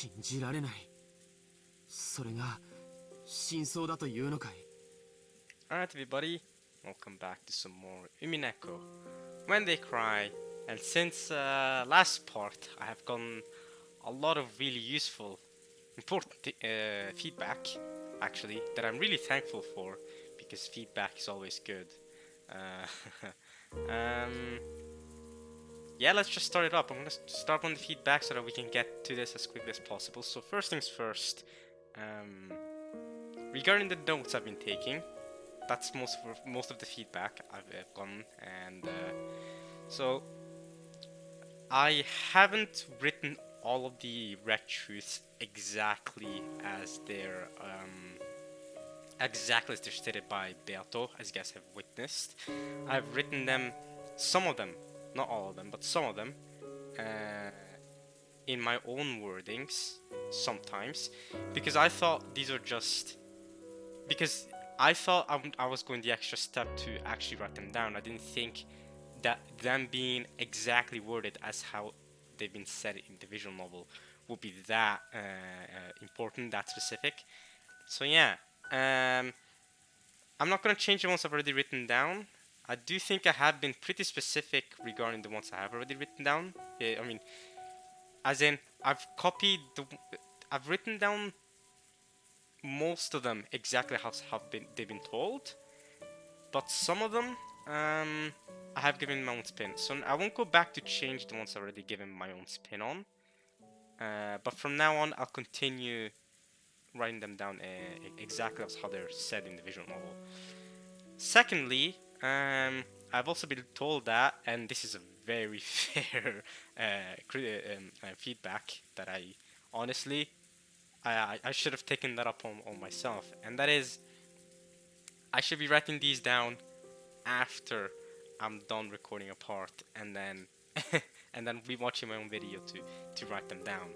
信じられない。それが真相だというのかい。 Alright everybody, welcome back to some more Umineko. When they cry, and since last part I have gotten a lot of really useful, important feedback, actually, that I'm really thankful for, because feedback is always good. Um, yeah, let's just start it up. I'm gonna start on the feedback so that we can get to this as quickly as possible. So first things first, regarding the notes I've been taking, that's most of the feedback I've gotten, and so I haven't written all of the red truths exactly as they're stated by Beato, as you guys have witnessed. I've written them, some of them, not all of them, but some of them, in my own wordings sometimes, because I thought these are just because I thought I was going the extra step to actually write them down. I didn't think that them being exactly worded as how they've been said in the visual novel would be that important, that specific. So yeah, I'm not gonna change the ones I've already written down. I do think I have been pretty specific regarding the ones I have already written down. I mean, as in, I've written down most of them exactly how they've been told, but some of them I have given my own spin. So I won't go back to change the ones I've already given my own spin on. But from now on, I'll continue writing them down exactly as how they're said in the visual novel. Secondly, I've also been told that, and this is a very fair feedback that I honestly I should have taken that up on myself, and that is I should be writing these down after I'm done recording a part, and then and then rewatching my own video to write them down.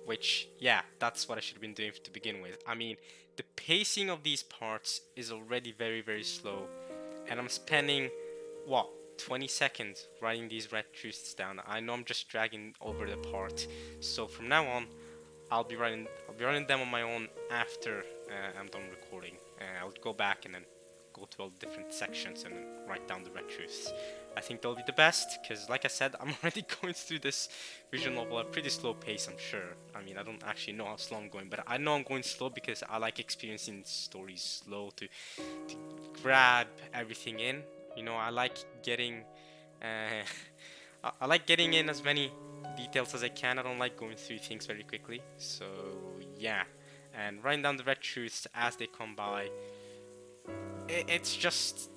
Which, yeah, that's what I should have been doing to begin with. I mean, the pacing of these parts is already very, very slow, and I'm spending, what, 20 seconds writing these red truths down. I know I'm just dragging over the part, so from now on, I'll be writing them on my own after I'm done recording. I'll go back and then go to all the different sections and then write down the red truths. I think they'll be the best, because like I said, I'm already going through this visual novel at a pretty slow pace, I'm sure. I mean, I don't actually know how slow I'm going, but I know I'm going slow because I like experiencing stories slow to grab everything in. You know, I like getting I like getting in as many details as I can. I don't like going through things very quickly. So yeah, and writing down the red truths as they come by, it's just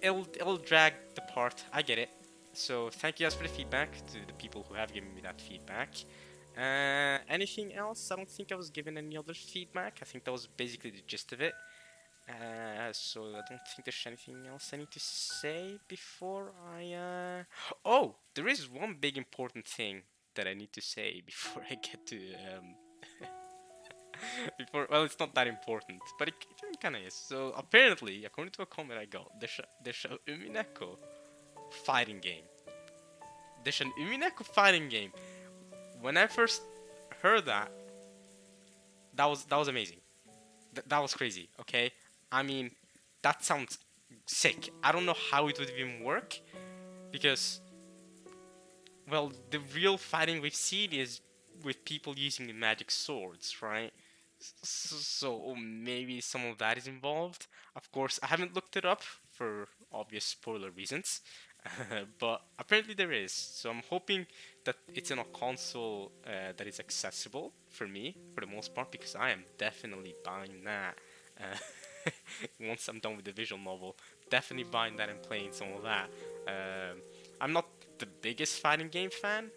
it'll drag the part. I get it. So thank you guys for the feedback, to the people who have given me that feedback. Anything else? I don't think I was given any other feedback. I think that was basically the gist of it. So I don't think there's anything else I need to say before I Oh, there is one big important thing that I need to say before I get to well, it's not that important, but it kind of is. So apparently, according to a comment I got, there's a Umineko fighting game. There's an Umineko fighting game. When I first heard that, that was amazing. That was crazy. Okay, I mean, that sounds sick. I don't know how it would even work, because, well, the real fighting we've seen is with people using the magic swords, right? So maybe some of that is involved. Of course, I haven't looked it up for obvious spoiler reasons, but apparently there is. So I'm hoping that it's in a console that is accessible for me for the most part, because I am definitely buying that. Once I'm done with the visual novel, definitely buying that and playing some of that. I'm not the biggest fighting game fan,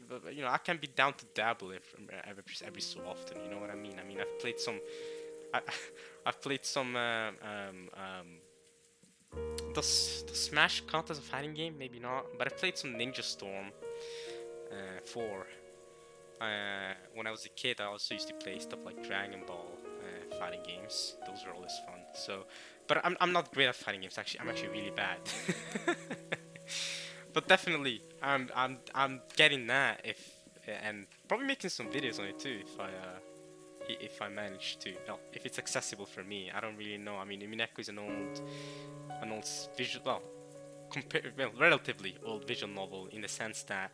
but you know, I can be down to dabble every so often. You know what I mean? I mean, I've played some. I've played some. Does Smash count as a fighting game? Maybe not. But I've played some Ninja Storm 4. When I was a kid, I also used to play stuff like Dragon Ball fighting games. Those are always fun. So, but I'm not great at fighting games. Actually, I'm actually really bad. But definitely, I'm getting that and probably making some videos on it too if I manage to. Well, if it's accessible for me, I don't really know. I mean, Umineko is an old visual, well, relatively old visual novel in the sense that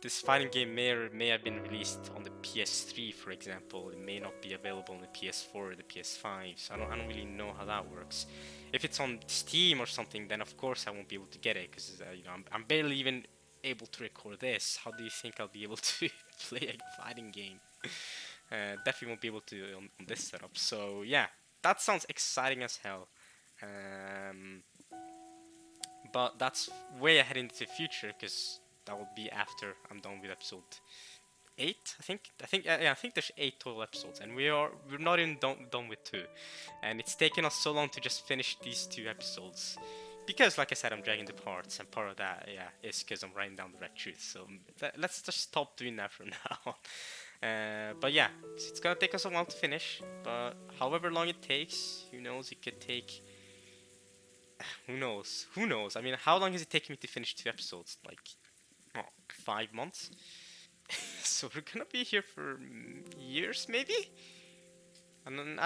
this fighting game may have been released on the PS3, for example. It may not be available on the PS4 or the PS5, so I don't really know how that works. If it's on Steam or something, then of course I won't be able to get it because you know I'm barely even able to record this. How do you think I'll be able to play a fighting game? Definitely won't be able to on this setup. So yeah, that sounds exciting as hell. Um, but that's way ahead into the future because that will be after I'm done with episode 8. I think there's 8 total episodes, and we're not even done with 2, and it's taken us so long to just finish these 2 episodes. Because, like I said, I'm dragging the parts, and part of that, yeah, is because I'm writing down the red truth. So let's just stop doing that from now on. But yeah, it's gonna take us a while to finish. But however long it takes, who knows? It could take. Who knows? Who knows? I mean, how long is it taking me to finish 2 episodes? Like, 5 months? So we're gonna be here for years, maybe? And then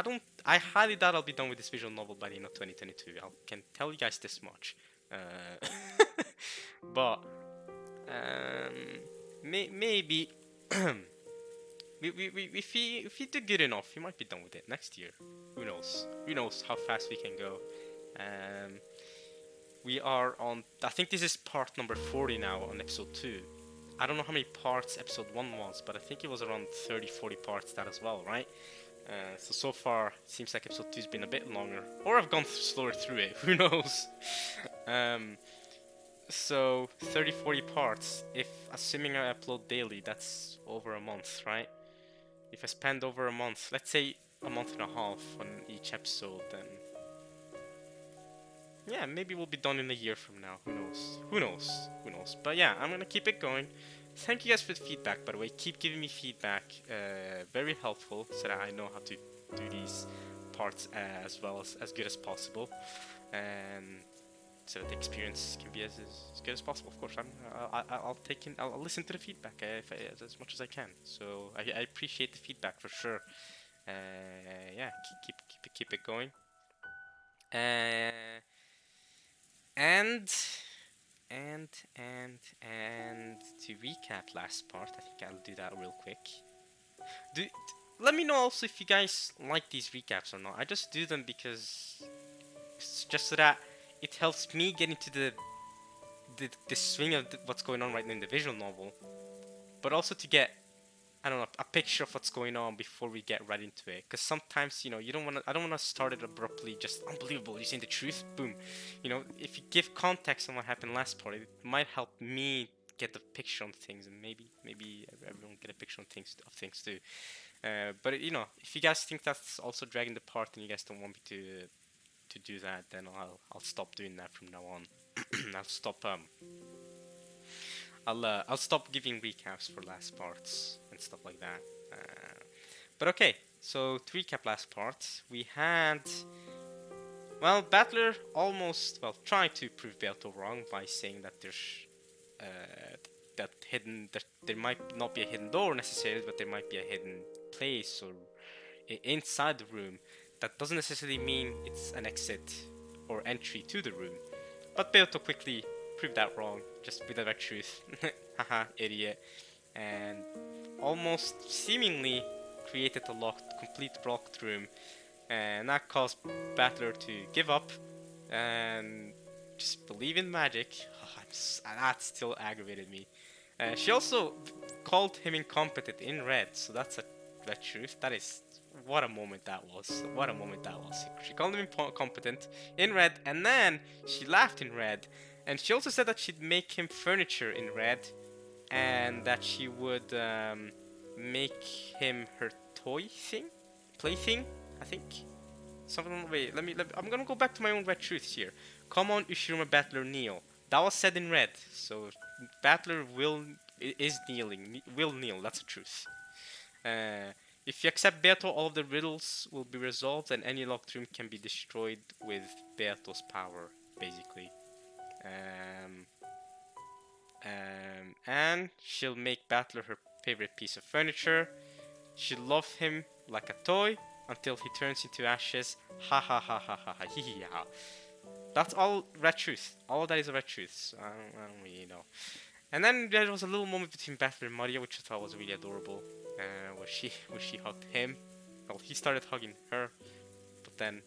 I highly doubt I'll be done with this visual novel by the end of 2022. I can tell you guys this much. But maybe if we do good enough, we might be done with it next year. Who knows? Who knows how fast we can go? We are on. I think this is part number 40 now on episode 2. I don't know how many parts episode 1 was, but I think it was around 30-40 parts that as well, right? So far, it seems like episode 2 has been a bit longer. Or I've gone slower through it, who knows? So 30-40 parts, if assuming I upload daily, that's over a month, right? If I spend over a month, let's say a month and a half on each episode, then yeah, maybe we'll be done in a year from now. Who knows? Who knows? Who knows? But yeah, I'm gonna keep it going. Thank you guys for the feedback, by the way. Keep giving me feedback. Very helpful, so that I know how to do these parts as well as good as possible, and so that the experience can be as good as possible. Of course, I'll listen to the feedback as much as I can. So I appreciate the feedback for sure. Yeah, keep it going. And to recap last part, I think I'll do that real quick. Let me know also if you guys like these recaps or not. I just do them because it's just so that it helps me get into the swing of what's going on right now in the visual novel, but also to get, I don't know, a picture of what's going on before we get right into it. Because sometimes, you know, I don't want to start it abruptly, just unbelievable, you're saying the truth, boom. You know, if you give context on what happened last part, it might help me get the picture on things, and maybe everyone get a picture on things too. But you know, if you guys think that's also dragging the part and you guys don't want me to do that, then I'll stop doing that from now on. I'll stop giving recaps for last parts and stuff like that. But okay, so to recap last part, we had, well, Battler almost, well, trying to prove Beato wrong by saying that there's that there might not be a hidden door necessarily, but there might be a hidden place or inside the room. That doesn't necessarily mean it's an exit or entry to the room. But Beato quickly proved that wrong, just with the red truth. Haha, idiot. And almost seemingly created a complete blocked room. And that caused Battler to give up and just believe in magic. That still aggravated me. She also called him incompetent in red, so that's a red truth. That is, what a moment that was. What a moment that was. She called him incompetent in red, and then she laughed in red. And she also said that she'd make him furniture in red, and that she would make him her plaything, I think. Something. Wait, I'm gonna go back to my own red truths here. Come on, Ushiruma Battler, kneel. That was said in red, so Battler is kneeling. Will kneel. That's the truth. If you accept Beato, all of the riddles will be resolved, and any locked room can be destroyed with Beato's power, basically. and she'll make Battler her favorite piece of furniture. She'll love him like a toy until he turns into ashes. Ha ha ha ha ha ha hee hee ha. That's all red truth. All of that is a red truth. So I don't really know. And then there was a little moment between Battler and Maria, which I thought was really adorable, where she hugged him. Well, he started hugging her, but then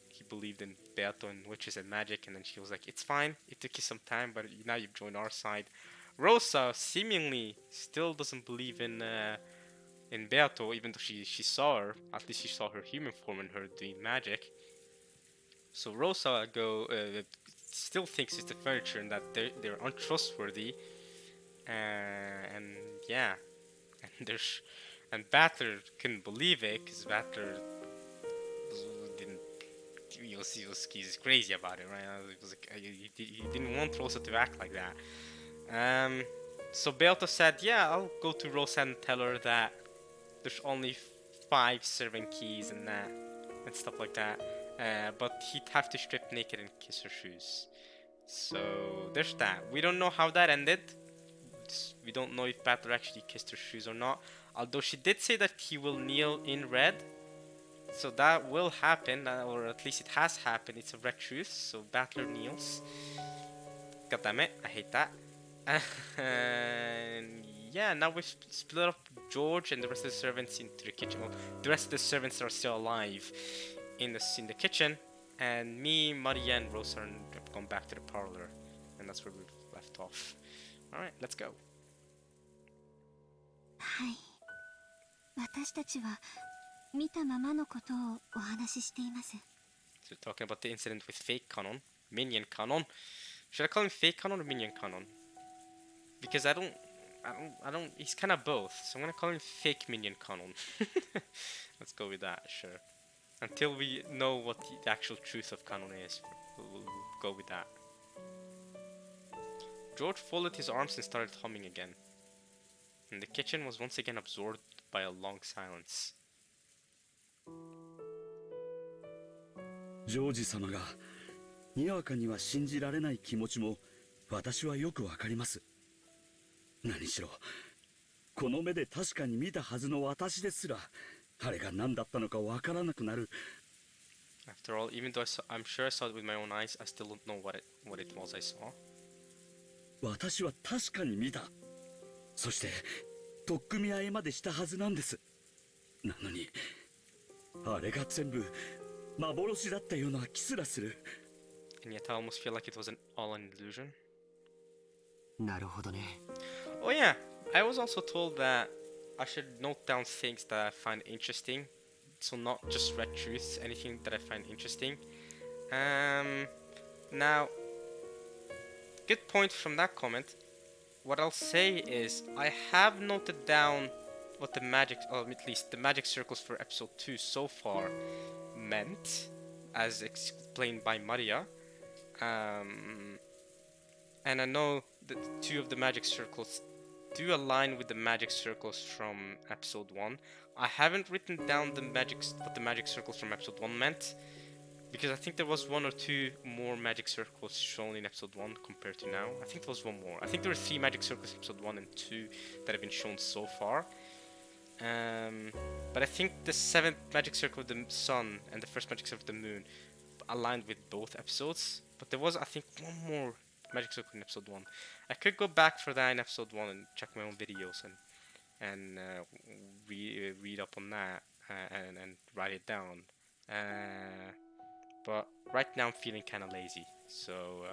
he believed in Beato and witches and magic, and then she was like, "It's fine. It took you some time, but now you've joined our side." Rosa seemingly still doesn't believe in Beato, even though she saw her. At least she saw her human form and her doing magic. So Rosa still thinks it's the furniture and that they're untrustworthy. And yeah, and Battler couldn't believe it because Battler didn't. He's crazy about it, right? He didn't want Rosa to act like that. So Beato said, "Yeah, I'll go to Rosa and tell her that there's only 5 servant keys and that and stuff like that. But he'd have to strip naked and kiss her shoes." So there's that. We don't know how that ended. We don't know if Battler actually kissed her shoes or not. Although she did say that he will kneel in red. So that will happen, or at least it has happened. It's a red truth, so Battler kneels. God damn it, I hate that. And yeah, now we've split up George and the rest of the servants into the kitchen. Well, the rest of the servants are still alive in the kitchen, and me, Maria, and Rosa have gone back to the parlor, and that's where we've left off. All right, let's go. はい。私たちは見たままのことをお話ししています。 So we're talking about the incident with fake Canon, Minion Canon. Should I call him fake Canon or Minion Canon? Because I don't. He's kind of both, so I'm gonna call him fake Minion Canon. Let's go with that, sure. Until we know what the actual truth of Canon is, we'll go with that. George folded his arms and started humming again. And the kitchen was once again absorbed by a long silence. ジョージ様がにわかには信じられない気持ちも私はよくわかります。何しろこの目で確かに見たはずの私ですらあれが何だったのかわからなくなる。 After all, even though I'm sure I saw it with my own eyes, I still don't know what it was I saw. 私は確かに見た。そして取っ組み合いまでしたはずなんです。なのにあれが全部幻だったような気すらする。 And yet I almost feel like it was all an illusion. なるほどね。 Oh yeah, I was also told that I should note down things that I find interesting. So not just red truths, anything that I find interesting. Now, good point from that comment. What I'll say is I have noted down what the magic, or at least the magic circles for episode 2 so far meant, as explained by Maria. And I know that 2 of the magic circles do align with the magic circles from episode 1. I haven't written down what the magic circles from episode 1 meant, because I think there was 1 or 2 more magic circles shown in episode 1 compared to now. I think there was 1 more. I think there were 3 magic circles in episode 1 and 2 that have been shown so far. But I think the 7th magic circle of the sun and the 1st magic circle of the moon aligned with both episodes. But there was, I think, 1 more magic circle in episode 1. I could go back for that in episode 1 and check my own videos and read up on that and write it down. But right now I'm feeling kind of lazy. So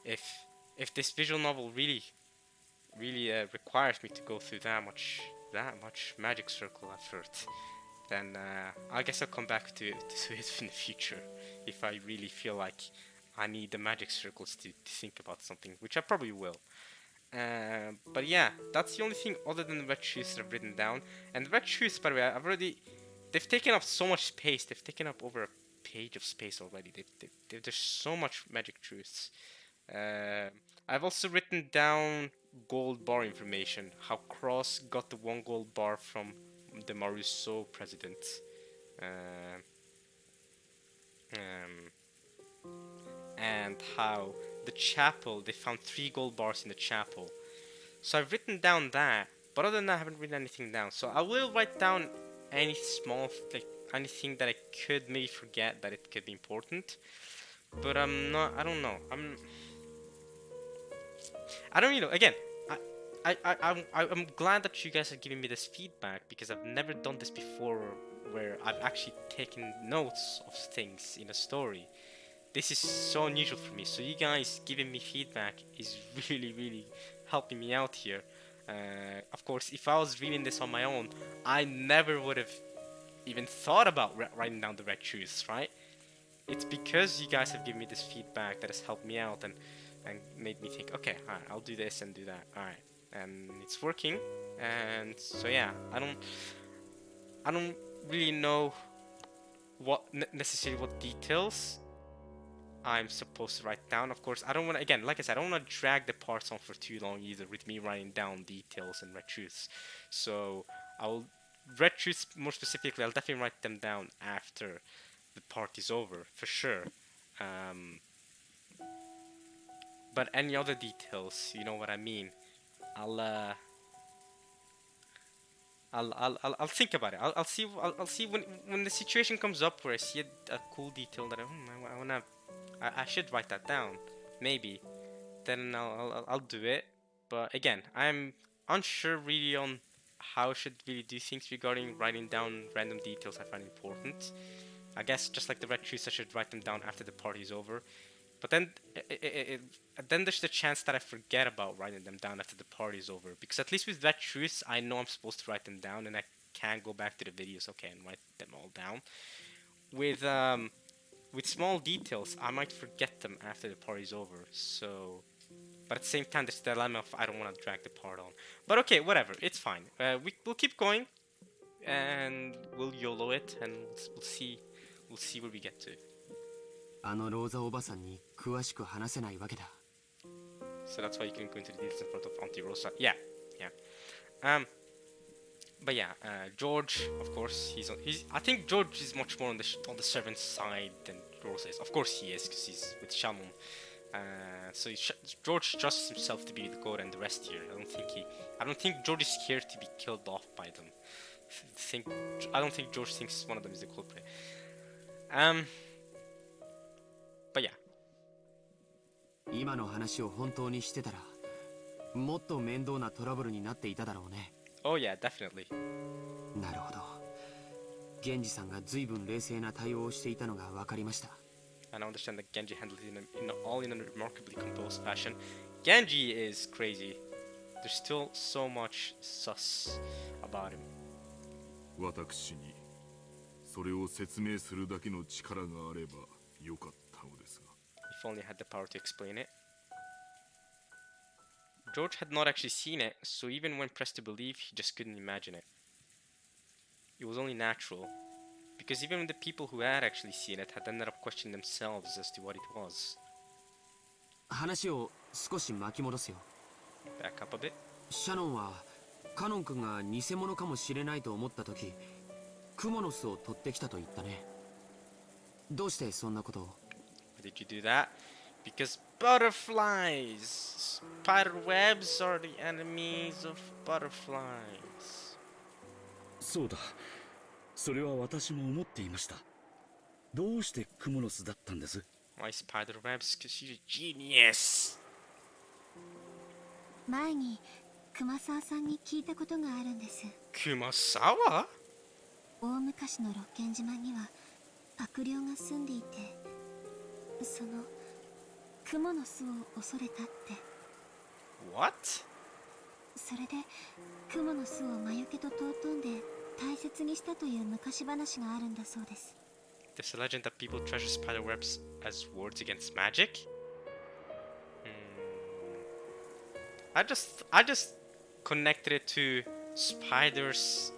if this visual novel really requires me to go through that much magic circle effort, then I guess I'll come back to it in the future if I really feel like I need the magic circles to think about something, which I probably will. But yeah, that's the only thing other than the red truths that I've written down. And the red truths, by the way, they've taken up so much space. They've taken up over a page of space already. There's so much magic truths. I've also written down gold bar information. How Cross got the 1 gold bar from the Maruso president. And how the chapel, they found 3 gold bars in the chapel. So I've written down that, but other than that, I haven't written anything down. So I will write down any small, like anything that I could maybe forget that it could be important. But I'm not. I don't know. I don't really know. Again, I'm glad that you guys are giving me this feedback because I've never done this before, where I've actually taken notes of things in a story. This is so unusual for me. So you guys giving me feedback is really helping me out here. Of course, if I was reading this on my own, I never would have even thought about writing down the red truths, right? It's because you guys have given me this feedback that has helped me out and made me think, okay, alright, I'll do this and do that. Alright, and it's working. And so yeah, I don't really know what necessarily what details I'm supposed to write down. Of course, I don't want to, again, like I said, I don't want to drag the parts on for too long either with me writing down details and red truths. So red truths more specifically, I'll definitely write them down after the part is over, for sure. But any other details, you know what I mean, I'll think about it. I'll see when the situation comes up where I see a cool detail that I should write that down, maybe. Then I'll do it. But again, I'm unsure really on how I should really do things regarding writing down random details I find important. I guess just like the red truths, I should write them down after the party's over. But then there's the chance that I forget about writing them down after the party's over. Because at least with red truths, I know I'm supposed to write them down, and I can go back to the videos, okay, and write them all down. With small details, I might forget them after the party's over. So, but at the same time, there's the dilemma of I don't want to drag the part on. But okay, whatever, it's fine. We'll keep going, and we'll YOLO it, and we'll see where we get to. あのローザおばさんに詳しく話せないわけだ。 So that's why you can go into the details in front of Auntie Rosa. Yeah. But yeah, George, of course, I think George is much more on the servant's side than Rosa is. Of course he is, because he's with Shamon. So George trusts himself to be the god and the rest here. I don't think George is here to be killed off by them. I don't think George thinks one of them is the culprit. But yeah. 今の話を本当にしてたら、もっと面倒なトラブルになっていただろうね。Oh yeah, definitely. なるほど。源氏さんが随分冷静な対応をしていたのが分かりました。And I understand that Genji handled it in a remarkably composed fashion. Genji is crazy. There's still so much sus about him. 私にそれを説明するだけの力があればよかったのですが。If only I had the power to explain it. George had not actually seen it, so even when pressed to believe, he just couldn't imagine it. It was only natural, because even the people who had actually seen it had ended up questioning themselves as to what it was. 話を少し巻き戻すよ。Back up a bit. シャノンはカノン君が偽物かもしれないと思った時、クモの巣を取ってきたと言ったね。どうしてそんなことを？ Why did you do that? Because butterflies! Spider webs are the enemies of butterflies. そうだ。それは私も思っていました。どうしてクモの巣だったんです？ Why spider webs? Because she's a genius! 前に熊沢さんに聞いたことがあるんです。 Kumasawa? 大昔の六軒島には悪霊が住んでいて、そのクモの巣を恐れたって。 What? それでクモの巣を魔除けと尊んで大切にしたという昔話があるんだそうです。 There's a legend that people treasure spider webs as wards against magic? I just connected it to spiders,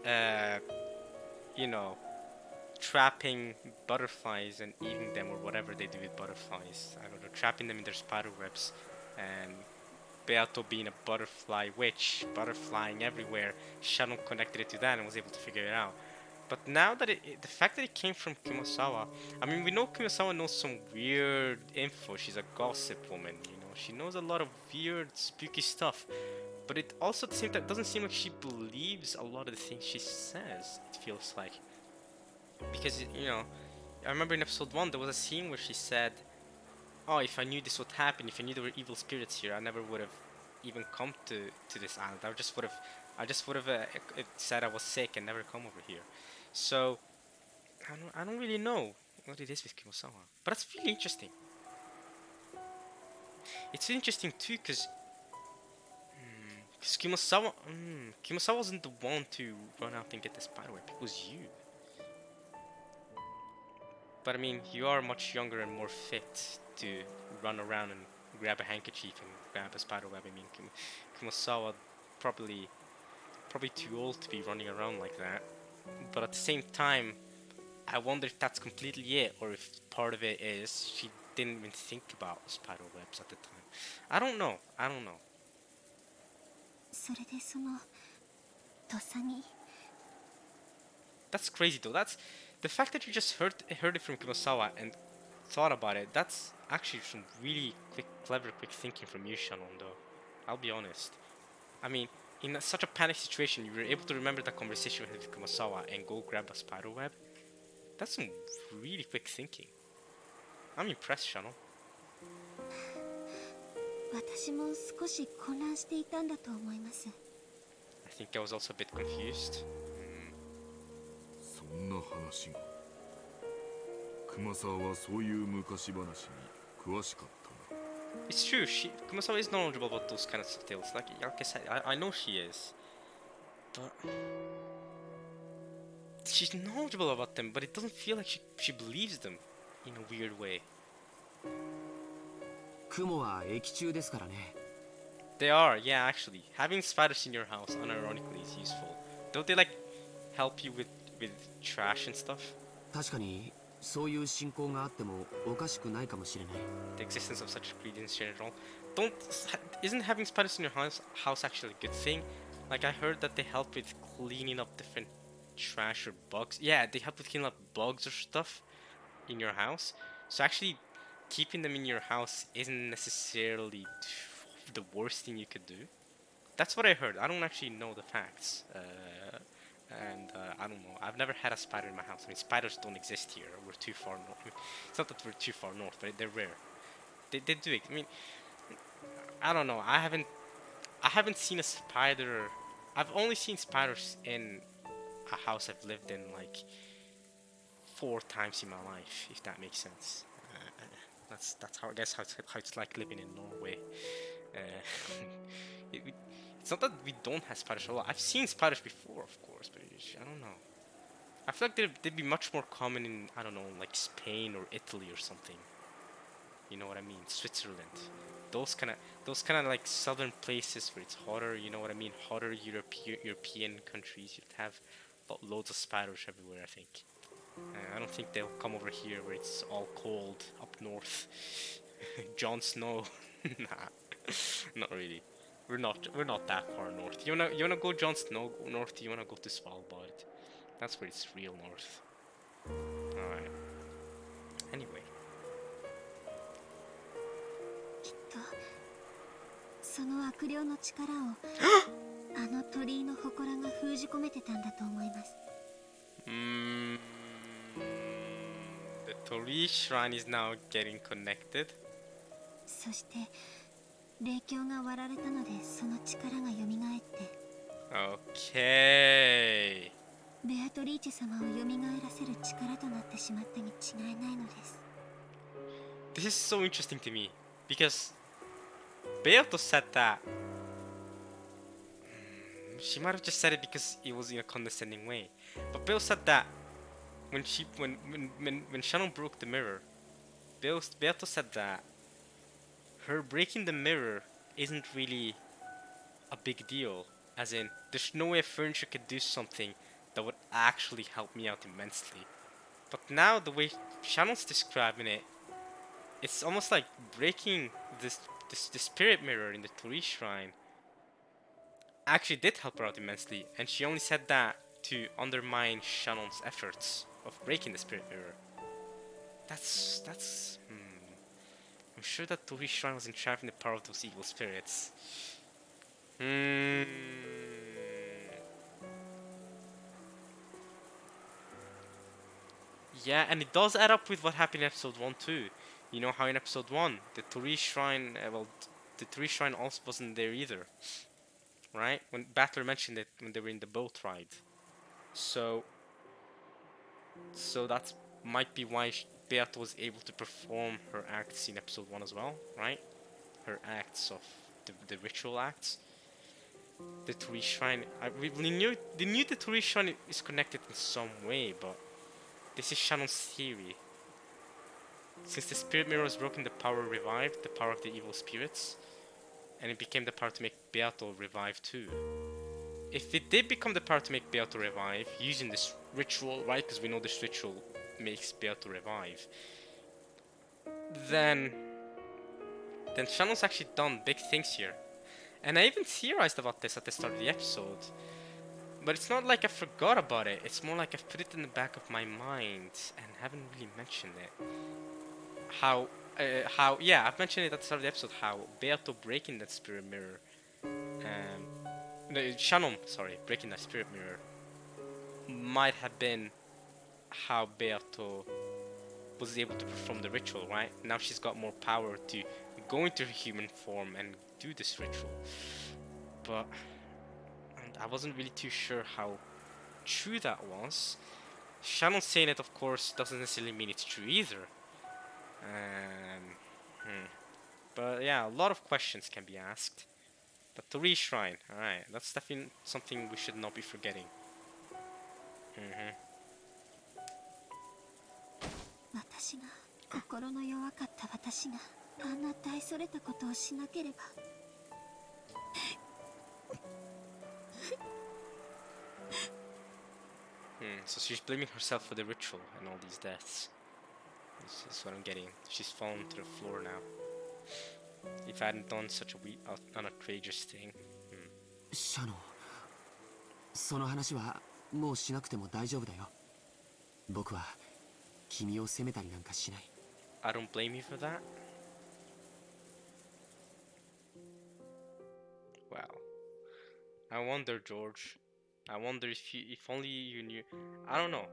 trapping butterflies and eating them or whatever they do with butterflies. I don't know, trapping them in their spider webs, and Beato being a butterfly witch, butterflying everywhere. Shannon connected it to that and was able to figure it out. But now that the fact that it came from Kumasawa, I mean, we know Kumasawa knows some weird info. She's a gossip woman, you know. She knows a lot of weird, spooky stuff. But it also at the same time doesn't seem like she believes a lot of the things she says. It feels like, because I remember in episode 1 there was a scene where she said, "Oh, if I knew this would happen, if I knew there were evil spirits here, I never would have even come to this island. I just would have said I was sick and never come over here." So I don't really know what it is with Kumasawa, but that's really interesting. It's interesting too, because Kumasawa wasn't the one to run out and get the spiderweb. It was you. But I mean, you are much younger and more fit to run around and grab a handkerchief and grab a spiderweb. I mean, Kumasawa probably too old to be running around like that. But at the same time, I wonder if that's completely it, or if part of it is she didn't even think about spiderwebs at the time. I don't know. それでその土佐に That's crazy though. That's the fact that you just heard it from Kumasawa and thought about it. That's actually some really clever thinking from you, Shannon. Though, I'll be honest. I mean, in such a panic situation, you were able to remember that conversation with Kumasawa and go grab a spider web. That's some really quick thinking. I'm impressed, Shannon. 私も少し混乱していたんだと思います。 I think I was also a bit confused. そんな話が。熊沢はそういう昔話に詳しかったな。 It's true. Kumasawa is knowledgeable about those kind of tales. Like I said, I know she is, but she's knowledgeable about them. But it doesn't feel like she believes them in a weird way. 雲は液中ですからね。 They are, yeah. Actually, having spiders in your house, unironically, is useful. Don't they like help you with trash and stuff? 確かにそういう信仰があってもおかしくないかもしれない。 The existence of such ingredients in general. Isn't having spiders in your house actually a good thing? Like I heard that they help with cleaning up different trash or bugs. Yeah, they help with cleaning up bugs or stuff in your house. So actually, keeping them in your house isn't necessarily the worst thing you could do. That's what I heard. I don't actually know the facts. I don't know. I've never had a spider in my house. I mean, spiders don't exist here. We're too far north. I mean, it's not that we're too far north, but they're rare. They do it. I mean, I don't know. I haven't seen a spider. I've only seen spiders in a house I've lived in like 4 times in my life, if that makes sense. That's how I guess how it's like living in Norway. It's not that we don't have spiders a lot. I've seen spiders before, of course, but I don't know. I feel like they'd be much more common in, I don't know, like Spain or Italy or something. You know what I mean? Switzerland. Those kind of like southern places where it's hotter. You know what I mean? Hotter European countries. You'd have loads of spiders everywhere, I think. I don't think they'll come over here where it's all cold up north. Jon Snow. Nah, not really. We're not that far north. You wanna go Jon Snow north? You wanna go to Svalbard? That's where it's real north. All right. Anyway. きっとその悪霊の力をあの鳥居の祠が封じ込めてたんだと思います。 The Tori Shrine is now getting connected. そして霊境が割られたのでその力が蘇って Okay. ベアトリーチェ様を蘇らせる力となってしまったに違いないのです。 This is so interesting to me because Beato said that. She might have just said it because it was in a condescending way. But Beato said that when Shannon broke the mirror, Beato said that her breaking the mirror isn't really a big deal. As in, there's no way a furniture could do something that would actually help me out immensely. But now the way Shannon's describing it, it's almost like breaking the spirit mirror in the Tori Shrine actually did help her out immensely, and she only said that to undermine Shannon's efforts of breaking the spirit mirror. I'm sure that Tori Shrine was entrapped in the power of those evil spirits. Hmm. Yeah, and it does add up with what happened in episode 1 too. You know how in episode 1, the Tori Shrine, the Tori Shrine also wasn't there either. Right? When Battler mentioned it when they were in the boat ride. So, that might be why Beata was able to perform her acts in episode 1 as well, right? Her acts of the ritual acts. The Tori Shrine, we knew the Tori Shrine is connected in some way, but this is Shannon's theory. Since the spirit mirror was broken, the power revived, the power of the evil spirits, and it became the power to make Beato revive too. If it did become the power to make Beato revive, using this ritual, right, because we know this ritual makes Beato revive, then Shannon's actually done big things here. And I even theorized about this at the start of the episode. But it's not like I forgot about it, it's more like I've put it in the back of my mind and haven't really mentioned it. Yeah, I've mentioned it at the start of the episode, how Beato breaking that spirit mirror, no, Shannon, sorry, breaking that spirit mirror, might have been how Beato was able to perform the ritual, right? Now she's got more power to go into her human form and do this ritual. But I wasn't really too sure how true that was. Shannon saying it, of course, doesn't necessarily mean it's true either. But yeah, a lot of questions can be asked. But the reshrine, alright, that's definitely something we should not be forgetting. 私が心の弱かった私があんな大それたことをしなければ So she's blaming herself for the ritual and all these deaths. This is what I'm getting. She's fallen to the floor now. If I hadn't done such an outrageous thing. シャノン、その話はもうしなくても大丈夫だよ。僕は君を責めたりなんかしない。I don't blame you for that. Well, I wonder, George. I wonder if only you knew. I don't know.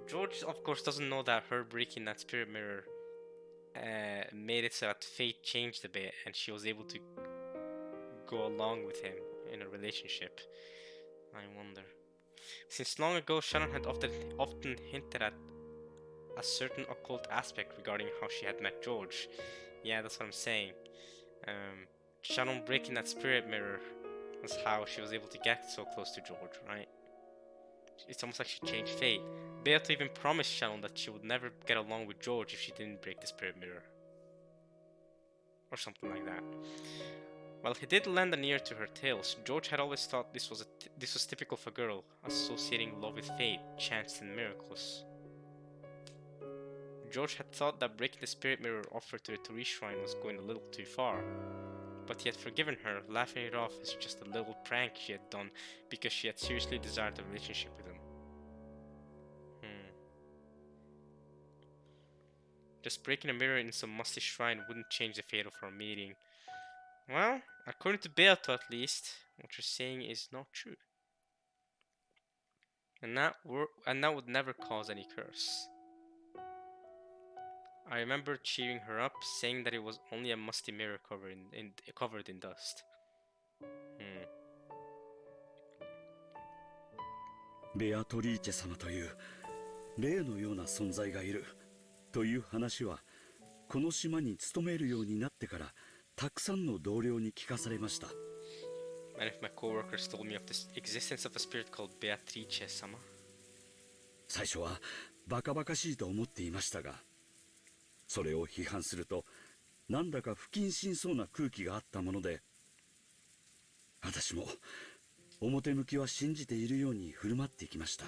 George, of course, doesn't know that her breaking that spirit mirror made it so that fate changed a bit, and she was able to go along with him in a relationship. I wonder. Since long ago, Shannon had often hinted at a certain occult aspect regarding how she had met George. Yeah, that's what I'm saying. Shannon breaking that spirit mirror was how she was able to get so close to George, right? It's almost like she changed fate. Beato even promised Shannon that she would never get along with George if she didn't break the spirit mirror. Or something like that. While he did lend an ear to her tales, George had always thought this was typical of a girl, associating love with fate, chance and miracles. George had thought that breaking the spirit mirror offered to the Tori Shrine was going a little too far, but he had forgiven her, laughing it off as just a little prank she had done because she had seriously desired a relationship with him. Just breaking a mirror in some musty shrine wouldn't change the fate of our meeting. Well, according to Beato at least, what you're saying is not true. And that would never cause any curse. I remember cheering her up, saying that it was only a musty mirror covered in dust. ベアトリーチェ様という霊のような存在がいるという話はこの島に勤めるようになってからたくさんの同僚に聞かされました。 Many of my coworkers told me of the existence of a spirit called Beatrice sama. 最初はバカバカしいと思っていましたが、それを批判するとなんだか不謹慎そうな空気があったもので、私も表向きは信じているように振る舞っていきました。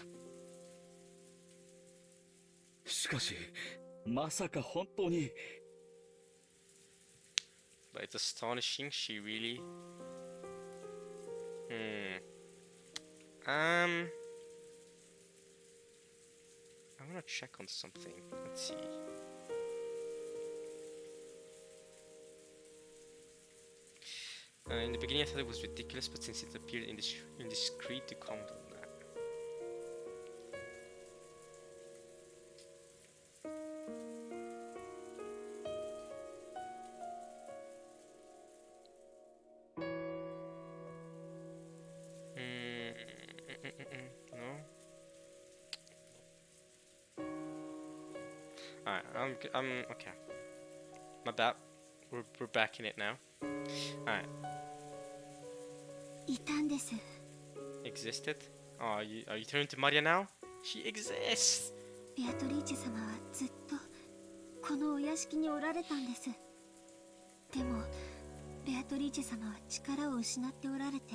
しかしまさか本当に。 But it's astonishing she really... I wanna check on something. Let's see. In the beginning I thought it was ridiculous, but since it appeared indiscreet to comment on that. No. Alright, I'm okay. My bad. We're back in it now. Alright. いたんです。 Existed? Oh, are you turning to Maria now? She exists! ベアトリーチェ様はずっとこのお屋敷におられたんです。でもベアトリーチェ様は力を失っておられて、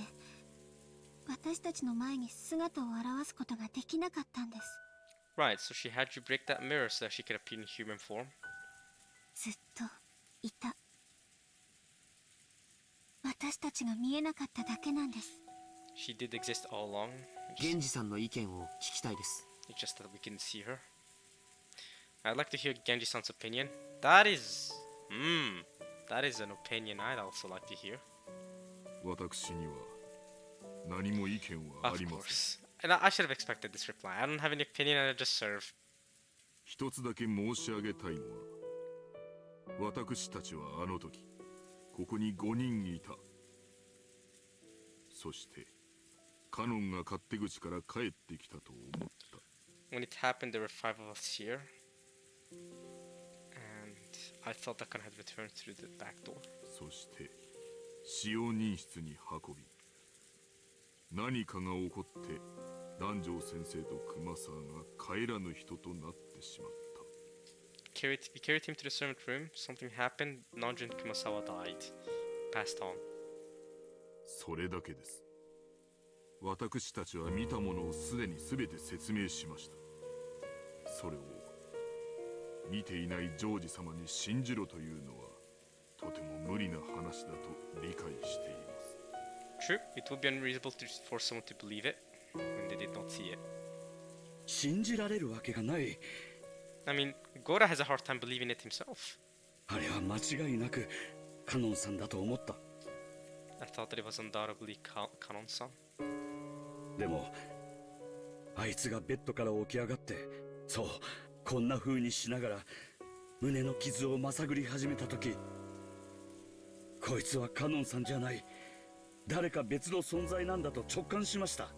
私たちの前に姿を現すことができなかったんです。 Right, so she had you break that mirror so that she could appear in human form? ずっといた。私たちが見えなかっただけなんです。 She did exist all along. 源氏さんの意見を聞きたいです。 It's just that we couldn't see her. I'd like to hear Genji-san's opinion. That is an opinion I'd also like to hear. 私には何も意見はあ Of りません。 course. And I should have expected this reply. I don't have any opinion and I just serve. 一つだけ申し上げたいのは、私たちはあの時ここに5人いた。そしてカノンが勝手口から帰ってきたと思った。 When it happened, there were 5 of us here. And I thought that Khan had returned through the back door. そして使用人室に運び、何かが起こって南條先生と熊沢が帰らぬ人となってしまった。 We carried him to the servant room. Something happened. Nanjo and Kumasawa died. Passed on. それだけです。私たちは見たものをすでに全て説明しました。それを見ていないジョージ様に信じろというのはとても無理な話だと理解しています。 True, it would be unreasonable for someone to believe it when they did not see it. 信じられるわけがない。 I mean, Gora has a hard time believing it himself. あれは間違いなくカノンさんだと思った。 I thought that it was undoubtedly Kanon-san. でもあいつがベッドから起き上がって、そうこんな風にしながら胸の傷をまさぐり始めた時、こいつはカノンさんじゃない、誰か別の存在なんだと直感しました。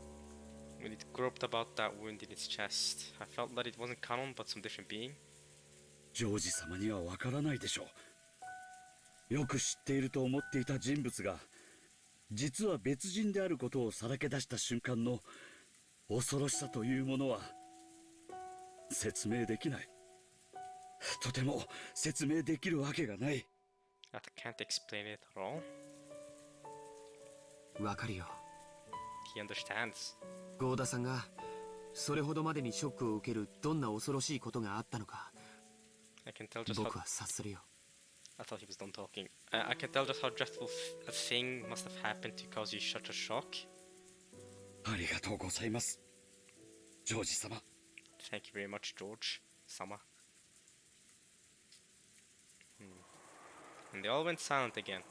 When it groped about that wound in its chest, I felt that it wasn't Kanon but some different being. ジョージ様にはわからないでしょう。よく知っていると思っていた人物が実は別人であることをさらけ出した瞬間の恐ろしさというものは説明できない。とても説明できるわけがない。 I can't explain it at all. わかるよ。 He understands. 郷田さんがそれほどまでにショックを受けるどんな恐ろしいことがあったのか、 I can tell just 僕 how... は察するよ。 I thought he was done talking. I can tell just how dreadful a thing must have happened to cause you such a shock. ありがとうございます、ジョージ様。 Thank you very much, George-sama. And they all went silent again.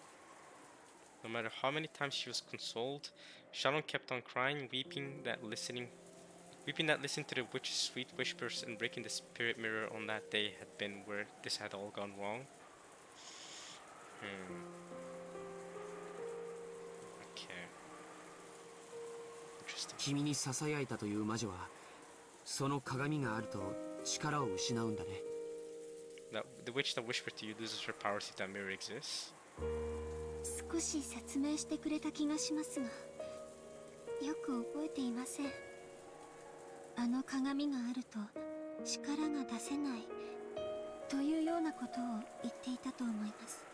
No matter how many times she was consoled, Sharon kept on crying, weeping that listening to the witch's sweet whispers and breaking the spirit mirror on that day had been where this had all gone wrong. Okay. Interesting. 君に囁いたという魔女はその鏡があると力を失うんだね。 The witch that whispered to you loses her powers if that mirror exists. 少し説明してくれた気がしますが、よく覚えていません。あの鏡があると力が出せないというようなことを言っていたと思います。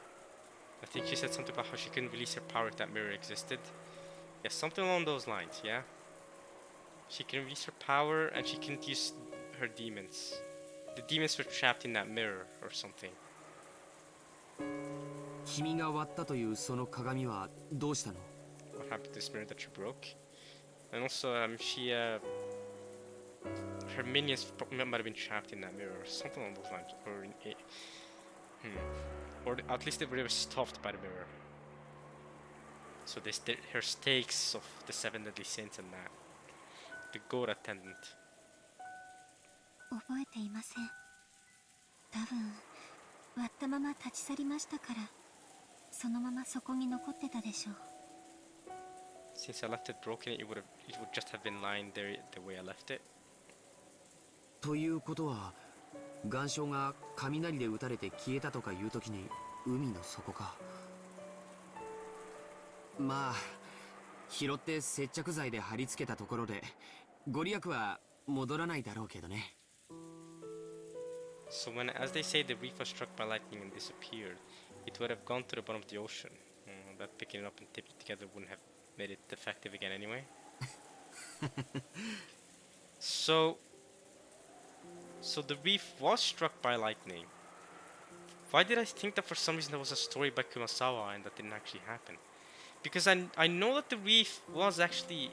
I think she said something about how she couldn't release her power if that mirror existed. Yeah, something along those lines, yeah? She can release her power and she can't use her demons. The demons were trapped in that mirror or something. 君が割ったというその鏡はどうしたの？ What happened to this mirror that you broke? And also, her minions might have been trapped in that mirror or something along those lines. Or at least they were stuffed by the mirror. So this her stakes of the seven deadly sins and that. The god attendant. 覚えていません。多分割ったまま立ち去りましたから、そのままそこに残ってたでしょう。 Since I left it broken, it would just have been lying there the way I left it. ということは岩礁が雷で打たれて消えたとかいう時に海の底か。まあ拾って接着剤で貼り付けたところでご利益は戻らないだろうけどね。 So when, as they say, the reef was struck by lightning and disappeared, it would have gone to the bottom of the ocean. That picking it up and tipping it together wouldn't have made it effective again anyway. So the reef was struck by lightning. Why did I think that for some reason there was a story by Kumasawa and that didn't actually happen? Because I know that the reef was actually...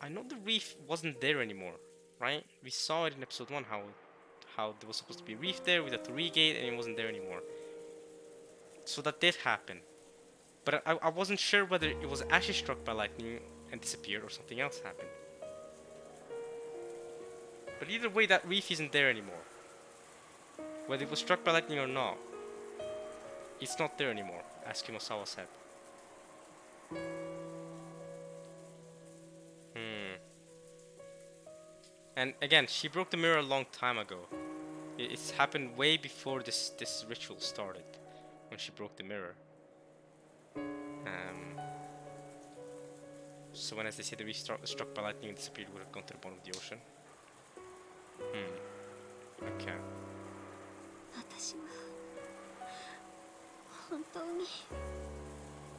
I know the reef wasn't there anymore, right? We saw it in episode 1 how there was supposed to be a reef there with a Torii gate and it wasn't there anymore. So that did happen. But I wasn't sure whether it was actually struck by lightning and disappeared or something else happened. But either way, that reef isn't there anymore. Whether it was struck by lightning or not, it's not there anymore, as Kumasawa said. And again, she broke the mirror a long time ago. It's happened way before this ritual started, when she broke the mirror. So when, as they say, the reef struck by lightning and disappeared, would have gone to the bottom of the ocean. Okay. 私は本当に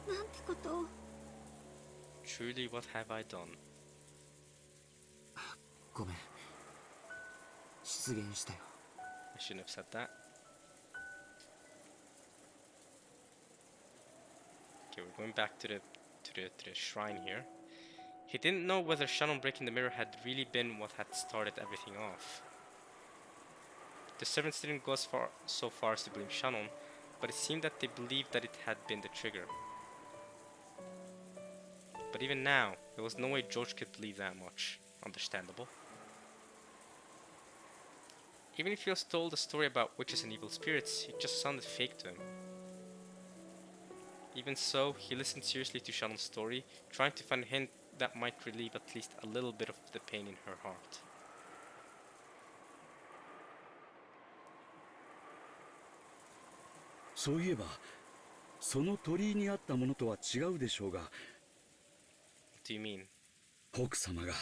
なんてことを。 Truly, what have I done? ごめん失言したよ。 I shouldn't have said that. Okay, we're going back to the shrine here. He didn't know whether Shannon breaking the mirror had really been what had started everything off. The servants didn't go so far as to blame Shannon, but it seemed that they believed that it had been the trigger. But even now, there was no way George could believe that much. Understandable. Even if he was told a story about witches and evil spirits, it just sounded fake to him. Even so, he listened seriously to Shannon's story, trying to find a hint that might relieve at least a little bit of the pain in her heart. そういえばその鳥居にあったものとは違うでしょうが。 What do you mean? 奥様が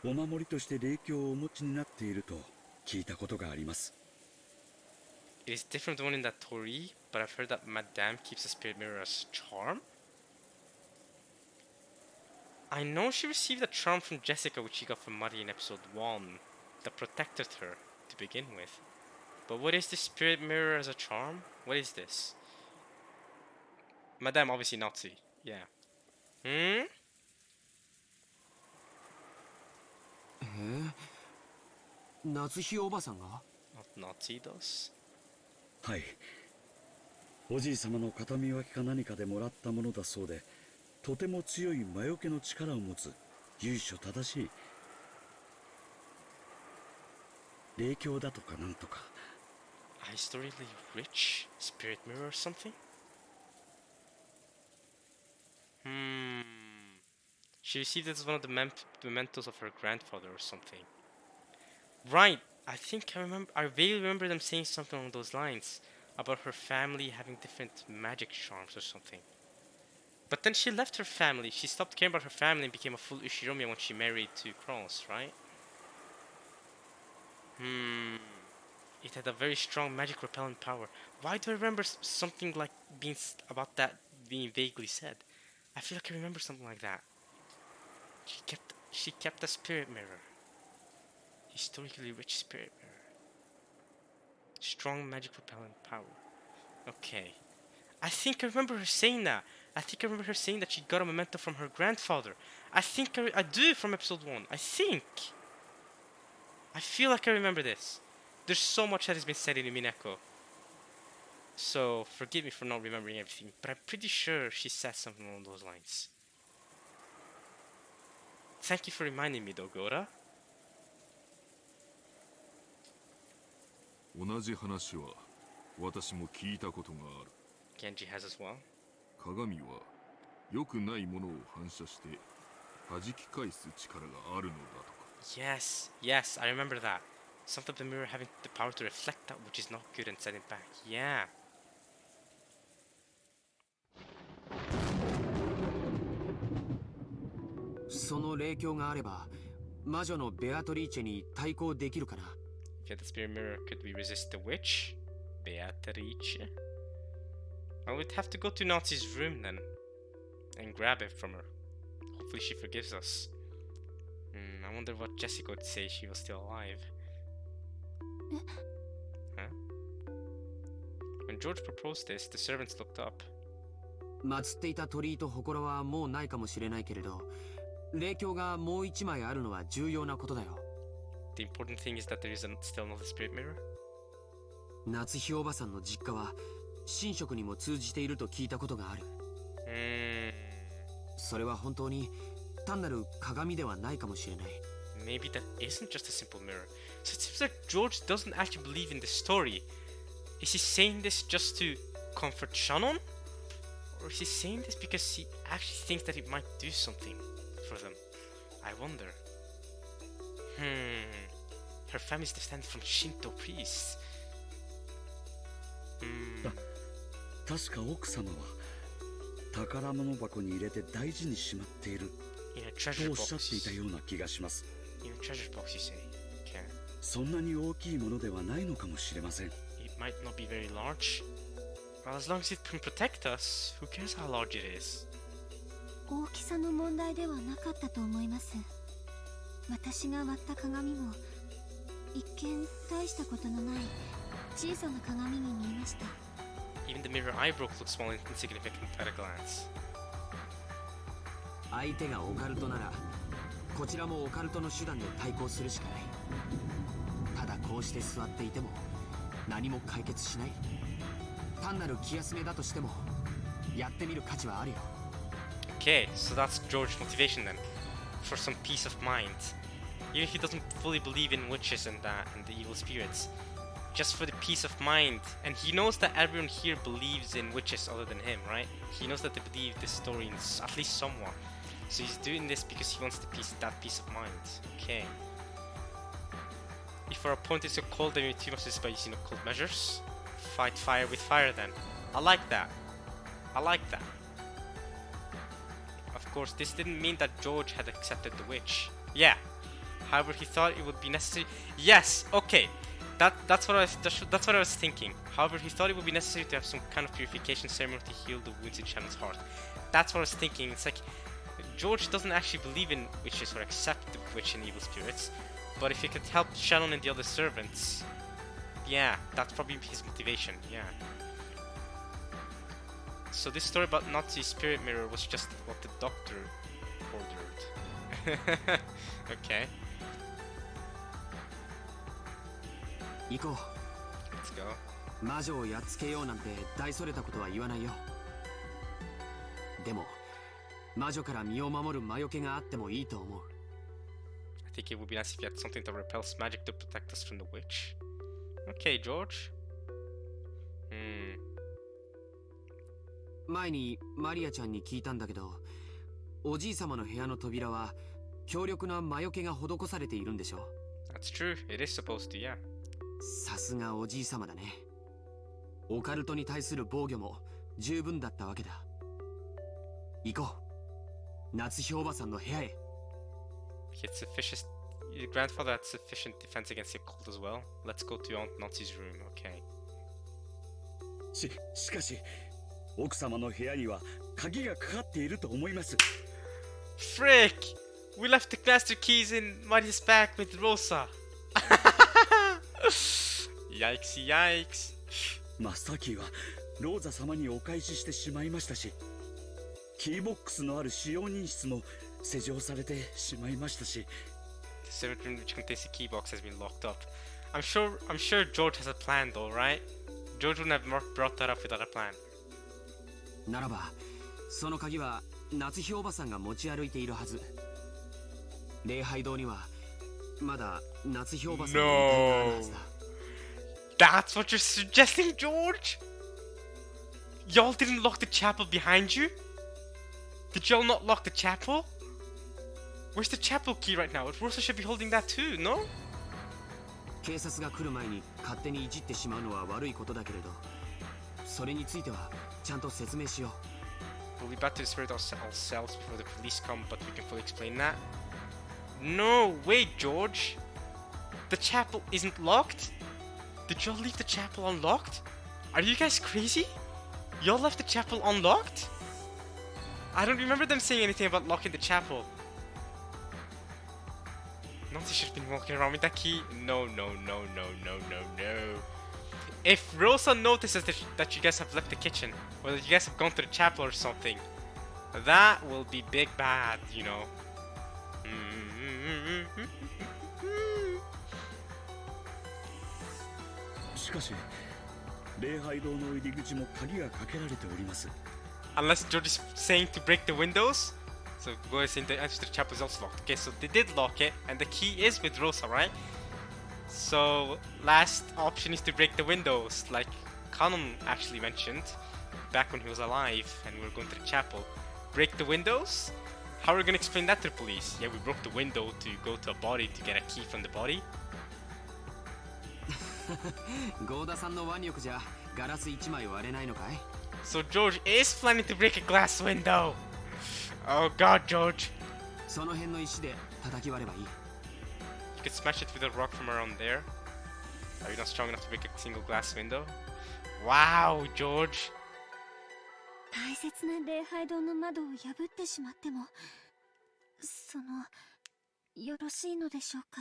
お守りとして霊鏡をお持ちになっていると聞いたことがあります。 It is different from the one in that torii, but I've heard that Madame keeps a spirit mirror as charm? I know she received a charm from Jessica which she got from Mari in episode 1 that protected her to begin with. But what is this spirit mirror as a charm? What is this? Madame obviously Nazi. Yeah. 夏日おばさんが Not Nazi does? はい。おじい様の形見分けか何かでもらったものだそうで、とても強い魔除けの力を持つ由緒正しい霊鏡だとかなんとか。Historically rich spirit mirror or something? She received it as one of the mementos of her grandfather or something. Right, I vaguely remember them saying something along those lines about her family having different magic charms or something. But then she left her family, she stopped caring about her family and became a full Ushiromiya when she married to Cross, right? It had a very strong magic repellent power. Why do I remember something like about that being vaguely said? I feel like I remember something like that. She kept a spirit mirror. Historically rich spirit mirror. Strong magic repellent power. Okay. I think I remember her saying that. I think I remember her saying that she got a memento from her grandfather. I think I do from episode 1. I think. I feel like I remember this. There's so much that has been said in Umineko. So, forgive me for not remembering everything, but I'm pretty sure she said something along those lines. Thank you for reminding me, though, Gora. 同じ話は私も聞いたことがある。 Genji has as well. 鏡は良くないものを反射して弾き返す力があるのだとか。 Yes, yes, I remember that. Something of the mirror having the power to reflect that which is not good and send it back. Yeah. その霊鏡があれば魔女のベアトリーチェに対抗できるかな。 If you had the spirit mirror, could we resist the witch? Beatrice? Well, we'd have to go to Nazi's room then and grab it from her. Hopefully she forgives us. I wonder what Jessica would say if she was still alive. Huh? When George proposed this, the servants looked up. 祀っていた鳥居と祠はもうないかもしれないけれど、霊鏡がもう一枚あるのは重要なことだよ。 The important thing is that there is still another spirit mirror. 夏日おばさんの実家は神職にも通じていると聞いたことがある。それは本当に単なる鏡ではないかもしれない。 Maybe that isn't just a simple mirror. So it seems like George doesn't actually believe in the story. Is he saying this just to comfort Shannon? Or is he saying this because he actually thinks that it might do something for them? I wonder. Her family's descended from Shinto priests. 確か奥様は宝物箱に入れて大事にしまっている In a と treasure おっしゃってい box. たような気がします。 In a treasure box, you say. Okay. そんなに大きいものではないのかもしれません。 It might not be very large. Well, as long as it can protect us, who cares how large it is? 大きさの問題ではなかったと思います。私が割った鏡も一見大したことのない小さな鏡に見えました。 Even the mirror I broke looked small and insignificant at a glance. 相手がオカルトならこちらもオカルトの手段で対抗するしかない。ただこうして座っていても何も解決しない。単なる気休めだとしてもやってみる価値はあるよ。 Okay, so that's George's motivation then, for some peace of mind. Even if he doesn't fully believe in witches and the evil spirits, just for the peace of mind. And he knows that everyone here believes in witches other than him, right? He knows that they believe this story in at least somewhat. So he's doing this because he wants that peace of mind. Okay. If our opponent is so cold, then we too much this by using occult measures. Fight fire with fire then. I like that. I like that. Of course, this didn't mean that George had accepted the witch. Yeah. However, he thought it would be necessary. Yes. Okay. That's what I was thinking. However, he thought it would be necessary to have some kind of purification ceremony to heal the wounds in Shannon's heart. That's what I was thinking. It's like George doesn't actually believe in witches or accept the witch and evil spirits, but if he could help Shannon and the other servants, yeah, that's probably his motivation. Yeah. So this story about Nazi spirit mirror was just what the doctor ordered. Okay. 行こう。 Let's go. 魔女をやっつけようなんて大それたことは言わないよ。でも魔女から身を守る魔除けがあってもいいと思う。 I think it would be nice if you had something that repels magic to protect us from the witch. Okay, George. 前にマリアちゃんに聞いたんだけど、おじい様の部屋の扉は強力な魔除けが施されているんでしょ。 That's true. It is supposed to, yeah. さすがおじい様だね。オカルトに対する防御も十分だったわけだ。行こう。夏日おばさんの部屋へ。 Your grandfather had sufficient defense against the occult as well. Let's go to Aunt Nazi's room, okay. しかし奥様の部屋には鍵がかかっていると思います。 Frick! We left the master keys in Maria's bag with Rosa. Yikes, yikes. 真っ先はローザ様にお返ししてしまいましたし、キーボックスのある使用人室も施錠されてしまいましたし。 The servant room which contains the key box has been locked up. I'm sure George has a plan though, right? George wouldn't have brought that up without a plan. ならばその鍵は夏日おばさんが持ち歩いているはず。礼拝堂にはまだ夏日おばさんの遺体があるはずだ。That's what you're suggesting, George? Y'all didn't lock the chapel behind you? Did y'all not lock the chapel? Where's the chapel key right now? Rosa should be holding that too, no? 警察が来る前に勝手にいじってしまうのは悪いことだけれど、それについてはちゃんと説明しよう。 We'll be back to the spirit ourselves before the police come, but we can fully explain that. No, wait, George. The chapel isn't locked? Did y'all leave the chapel unlocked? Are you guys crazy? Y'all left the chapel unlocked? I don't remember them saying anything about locking the chapel. Nancy should have been walking around with that key. No. If Rosa notices that you guys have left the kitchen, or that you guys have gone to the chapel or something, that will be big bad, you know. しかし礼拝堂の入り口も鍵がかけられております。 Unless George is saying to break the windows. So go ahead and the entrance to the chapel is also locked. Okay, so they did lock it, and the key is with Rosa, right? So last option is to break the windows, like Kanon actually mentioned back when he was alive and we were going to the chapel. Break the windows? How are we gonna explain that to the police? Yeah, we broke the window to go to a body to get a key from the body. ゴーダさんの腕力じゃガラス1枚割れないのかい？ So George is planning to break a glass window. Oh God, George. その辺の石で叩き割ればいい。 You could smash it with a rock from around there. Are you not strong enough to break a single glass window? Wow, George. 大切な礼拝堂の窓を破ってしまっても、よろしいのでしょうか。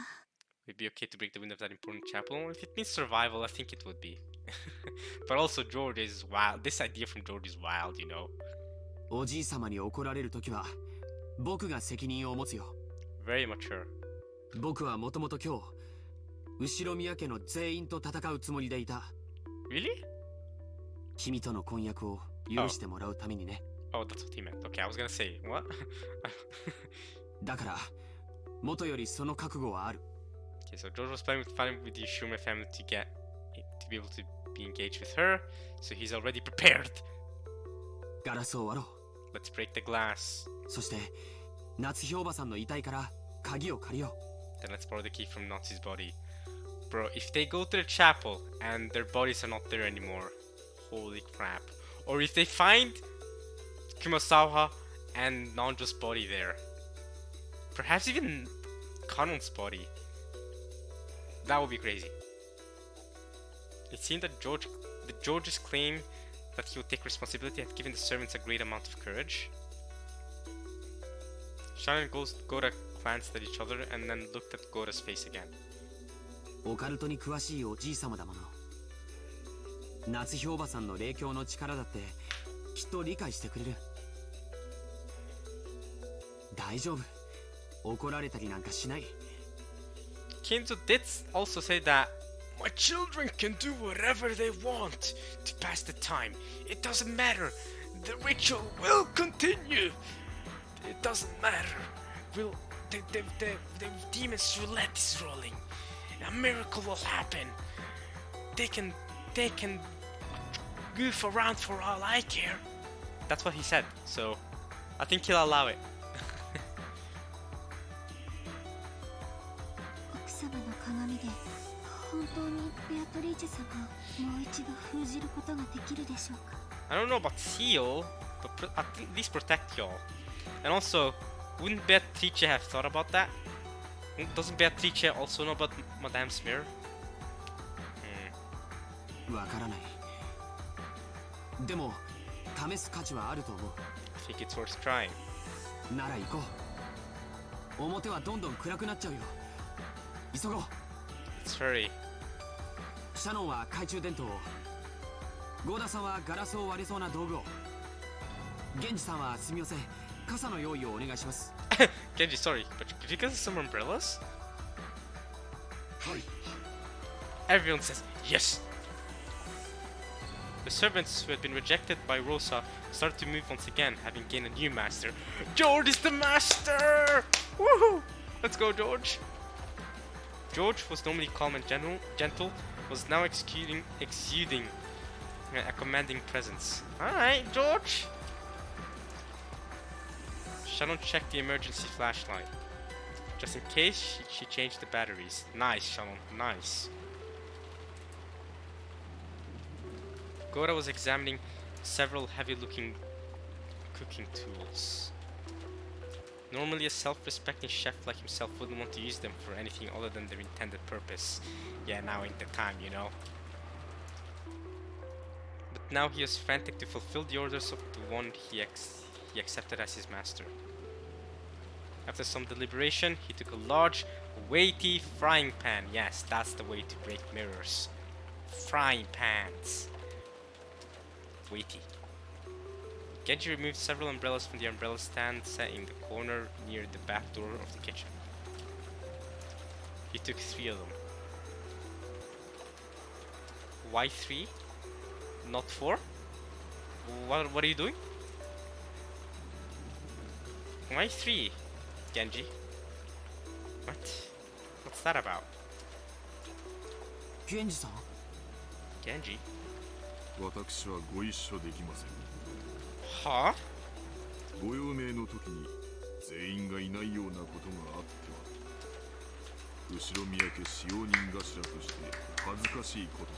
Would it be okay to break the window of that important chapel? If it means survival, I think it would be. But also George is wild. This idea from George is wild, you know. おじいさまに怒られるときは僕が責任を持つよ。 Very mature. 僕はもともと今日後ろ宮家の全員と戦うつもりでいた。 Really? 君との婚約を許してもらうためにね。 Oh, that's what he meant. Okay, I was gonna say, what? だから元よりその覚悟はある。 Okay, so George was planning with the Shume family to be able to be engaged with her, so he's already prepared. ガラスを割ろう。 Let's break the glass. そして夏日おばさんの遺体から鍵を借りよう。 Then let's borrow the key from Natsu's body. Bro, if they go to the chapel and their bodies are not there anymore, holy crap. Or if they find Kumasawa and Nanjo's body there, perhaps even Kanon's body, that would be crazy. It seemed that George's claim that he would take responsibility had given the servants a great amount of courage. Shannon and Gora glanced at each other and then looked at Gora's face again. オカルトに詳しいおじいさまだもの。夏日おばさんの霊境の力だってきっと理解してくれる。大丈夫。怒られたりなんかしない。 Kinzo did also say that my children can do whatever they want to pass the time. It doesn't matter. The ritual will continue. It doesn't matter. The demon's roulette is rolling. A miracle will happen. They can goof around for all I care. That's what he said. So I think he'll allow it. 奥様の鏡で本当にベアトリーチェさんをもう一度封じることができるでしょうか。 I don't know about seal, but at least protect y'all. And also, wouldn't Beatrice have thought about that? Doesn't Beatrice also know about Madame's mirror? わからない。でも試す価値はあると思う。 I think it's worth trying. なら行こう。表はどんどん暗くなっちゃうよ。急ごう。 Let's hurry. シャノンは懐中電灯を、ゴーダさんはガラスを割れそうな道具を、ゲンジさんはすみません、傘の用意をお願いします。Genji, sorry, but could you get us some umbrellas? はい。 Everyone says yes. The servants who had been rejected by Rosa started to move once again, having gained a new master. George is the master! Woohoo! Let's go, George! George was normally calm and gentle, was now exuding a commanding presence. Alright, George! Shannon checked the emergency flashlight. Just in case, she changed the batteries. Nice, Shannon, nice. Gora was examining several heavy-looking cooking tools. Normally a self-respecting chef like himself wouldn't want to use them for anything other than their intended purpose. Yeah, now ain't the time, you know. But now he was frantic to fulfill the orders of the one he accepted as his master. After some deliberation, he took a large, weighty frying pan. Yes, that's the way to break mirrors. Frying pans. Weighty. Genji removed several umbrellas from the umbrella stand set in the corner near the back door of the kitchen. He took 3 of them. Why 3? Not 4? What are you doing? Why 3, Genji? What's that about? 源氏さん Genji? 私はご一緒できません。 Huh? ご用命の時に全員がいないようなことがあっては後ろ宮家使用人頭として恥ずかしいことで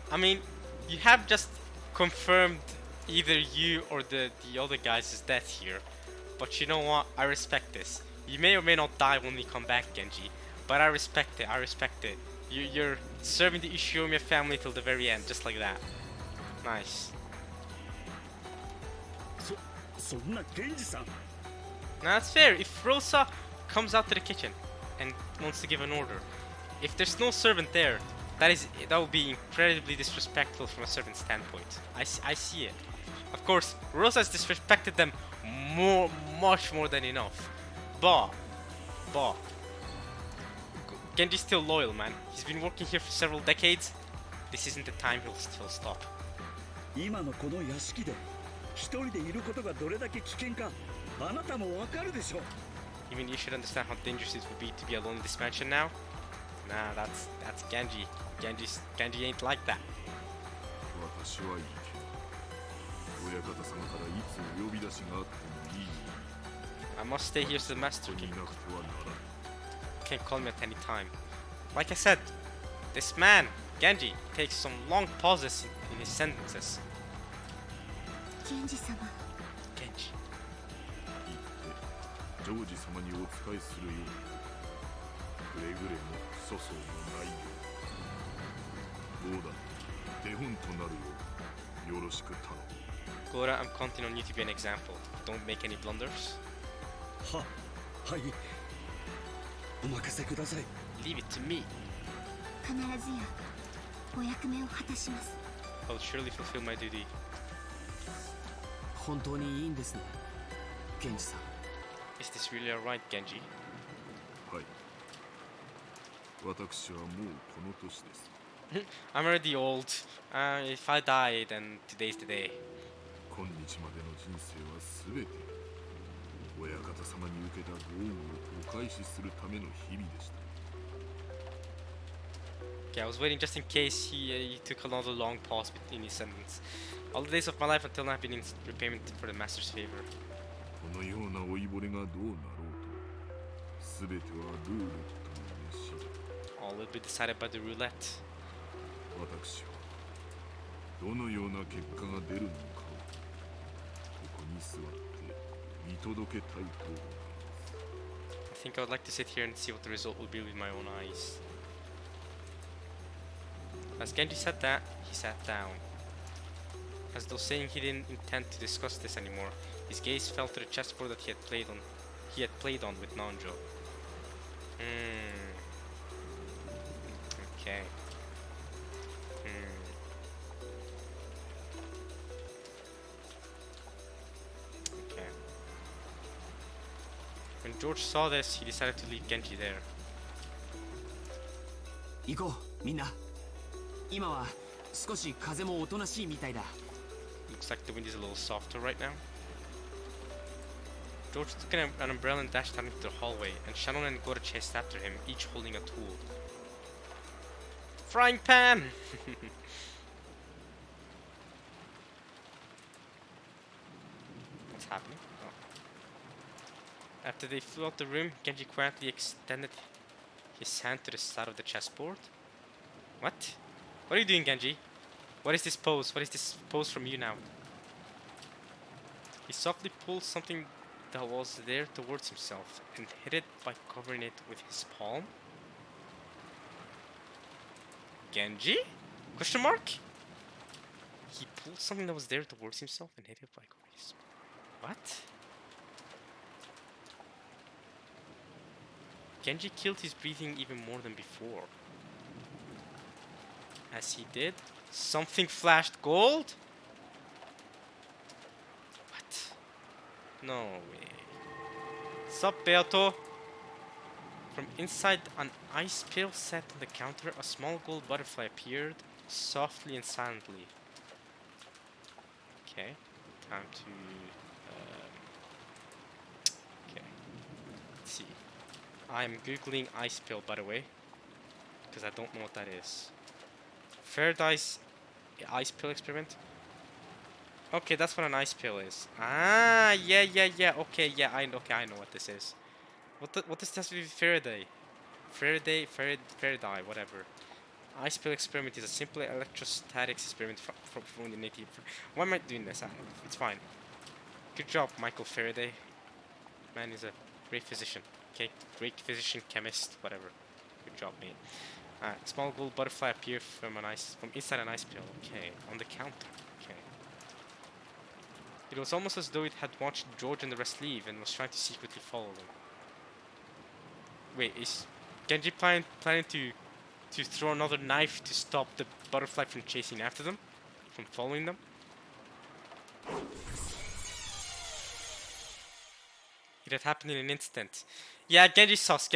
す。 I mean, you have just confirmed either you or the other guys' death here. But you know what? I respect this. You may or may not die when we come back, Genji. But I respect it. I respect it. You're serving the Ishinomiya family till the very end, just like that. Nice. そんな源氏さん Now that's fair. If Rosa comes out to the kitchen and wants to give an order, if there's no servant there, that would be incredibly disrespectful from a servant standpoint. I see it. Of course, Rosa has disrespected them much more than enough. But Genji's still loyal, man. He's been working here for several decades. This isn't the time he'll stop. 今のこの屋敷で一人でいることがどれだけ危険かあなたもわかるでしょう Even you should understand how dangerous it would be to be alone in this mansion now. Nah, that's Genji. Genji ain't like that. 私はいいけど親方様からいつお呼び出しがあってもいい I must stay here so the master ここに can いなくてはならない can't call me at any time. Like I said, this man, Genji, takes some long pauses in his sentences. 源氏様 Genji. 行ってジョージ様にお仕えするようにくれぐれも粗相のないようどうだ手本となるようよろしく頼む Gora, I'm counting on you to be an example. Don't make any blunders. はいお任せください Leave it to me. 必ずやお役目を果たします I'll surely fulfill my duty. 本当にいいんですね源氏さん Is this really alright, Genji? はい私はもうこの年です I'm already old. If I die, then today's the day. 今日までの人生は全て親方様に受けたご恩をお返しするための日々でした Okay, I was waiting just in case he took another long pause in his sentence. All the days of my life until now have been in repayment for the master's favor. このような老いぼれがどうなろうと全てはルーレットの飯 All will be decided by the roulette. 私はどのような結果が出るのかをここに座って見届けたいと思います I think I would like to sit here and see what the result will be with my own eyes. As Genji said that, he sat down. As though saying he didn't intend to discuss this anymore, his gaze fell to the chessboard that he had played on with Nanjo. Okay. Okay. When George saw this, he decided to leave Genji there. 行こうみんな今は少し風もおとなしいみたいだ。 Looks like the wind is a little softer right now. George took an umbrella and dashed out into the hallway, and Shannon and Gora chased after him, each holding a tool. Frying pan! What's happening? Oh. After they flew out the room, Genji quietly extended his hand to the side of the chessboard. What? What are you doing, Genji? What is this pose? What is this pose from you now? He softly pulled something that was there towards himself and hid it by covering it with his palm. Genji? Question mark? He pulled something that was there towards himself and hid it by covering his palm. What? Genji killed his breathing even more than before. As he did, something flashed gold? What? No way. Sup, Beato? From inside an ice pail set on the counter, a small gold butterfly appeared, softly and silently. Okay, time to... okay, let's see. I'm googling ice pail, by the way, because I don't know what that is. Faraday's ice pill experiment. Okay, that's what an ice pill is. Ah, yeah. Okay, yeah, I know what this is. What does this have to do with Faraday? Faraday, whatever. Ice pill experiment is a simple electrostatic experiment from the native. Why am I doing this? It's fine. Good job, Michael Faraday. Man is a great physician. Okay, great physician, chemist, whatever. Good job, mate. Small gold butterfly appeared from inside an ice pill. Okay, on the counter. Okay. It was almost as though it had watched George and the rest leave and was trying to secretly follow them. Wait, is Genji planning to throw another knife to stop the butterfly from chasing after them, from following them? It had happened in an instant. Yeah, Genji sauce.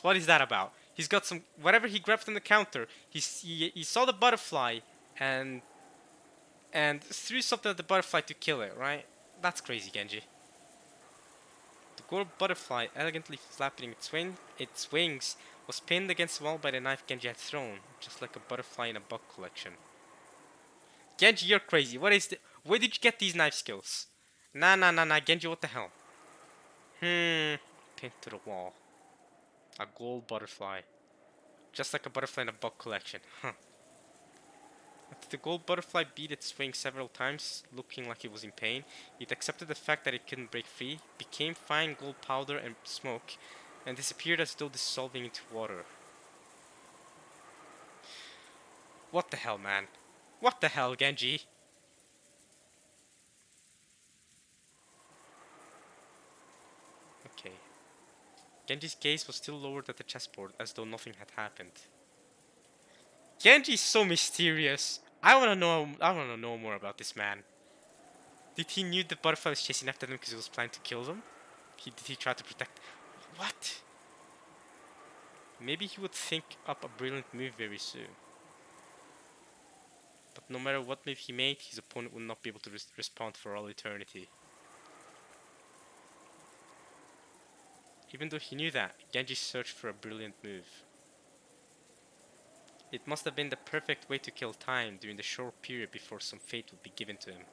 What is that about? He's got some whatever he grabbed from the counter. He saw the butterfly and threw something at the butterfly to kill it. Right? That's crazy, Genji. The gold butterfly, elegantly flapping its wings, was pinned against the wall by the knife Genji had thrown, just like a butterfly in a bug collection. Genji, you're crazy. What is the? Where did you get these knife skills? Nah, Genji, what the hell? Pinned to the wall. A gold butterfly. Just like a butterfly in a bug collection. Huh. After the gold butterfly beat its wing several times, looking like it was in pain, it accepted the fact that it couldn't break free, became fine gold powder and smoke, and disappeared as though dissolving into water. What the hell, man? What the hell, Genji? Okay. Genji's gaze was still lowered at the chessboard, as though nothing had happened. Genji's so mysterious. I wanna know more about this man. Did he knew the butterfly was chasing after them because he was planning to kill them? Did he try to protect? What? Maybe he would think up a brilliant move very soon. But no matter what move he made, his opponent would not be able to respond for all eternity. Even though he knew that, Genji searched for a brilliant move. It must have been the perfect way to kill time during the short period before some fate would be given to him.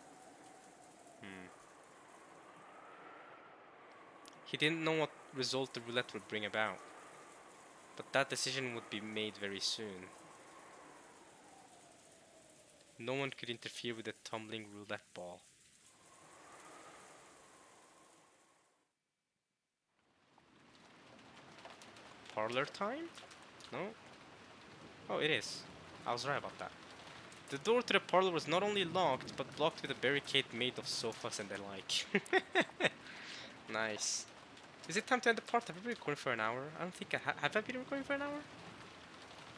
He didn't know what result the roulette would bring about, but that decision would be made very soon. No one could interfere with the tumbling roulette ball. Parlor time? No? Oh, it is. I was right about that. The door to the parlor was not only locked, but blocked with a barricade made of sofas and the like. Nice. Is it time to end the part? Have I been recording for an hour? I don't think I have I been recording for an hour?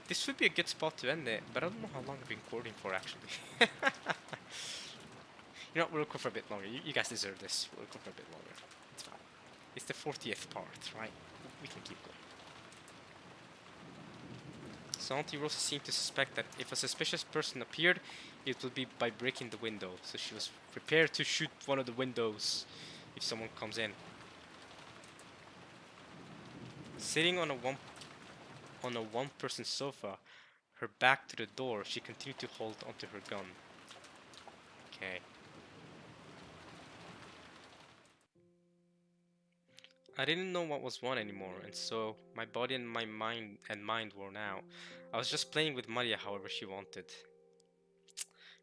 This would be a good spot to end it, but I don't know how long I've been recording for actually. You know what, we'll record for a bit longer. You guys deserve this. We'll record for a bit longer. It's fine. It's the 40th part, right? We can keep going. So Auntie Rosa seemed to suspect that if a suspicious person appeared, it would be by breaking the window. So she was prepared to shoot one of the windows if someone comes in. Sitting on a one-person sofa, her back to the door, she continued to hold onto her gun. Okay. I didn't know what was what anymore, and so my body and my mind worn out. I was just playing with Maria however she wanted.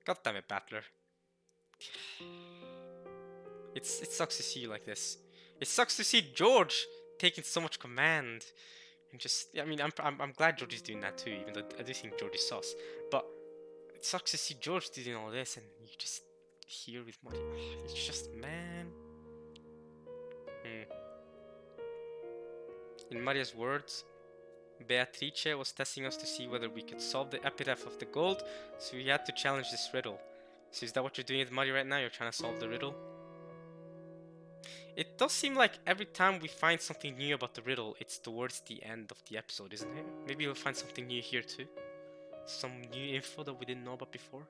God damn it, Battler. It sucks to see you like this. It sucks to see George taking so much command. And just, I mean, I'm glad George is doing that too, even though I do think George is sus. But it sucks to see George doing all this and you just here with Maria. It's just, man. In Maria's words, Beatrice was testing us to see whether we could solve the epitaph of the gold, so we had to challenge this riddle. So is that what you're doing with Maria right now? You're trying to solve the riddle? It does seem like every time we find something new about the riddle, it's towards the end of the episode, isn't it? Maybe we'll find something new here too. Some new info that we didn't know about before.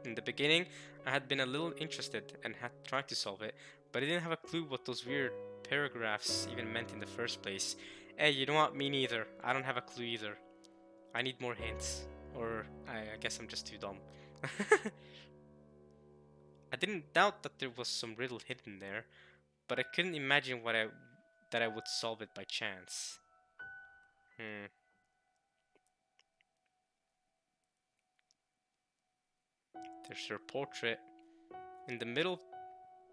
In the beginning, I had been a little interested and had tried to solve it, but I didn't have a clue what those weird paragraphs even meant in the first place. Hey, you know what? Me neither. I don't have a clue either. I need more hints. Or I guess I'm just too dumb. I didn't doubt that there was some riddle hidden there, but I couldn't imagine that I would solve it by chance. There's her portrait. In the middle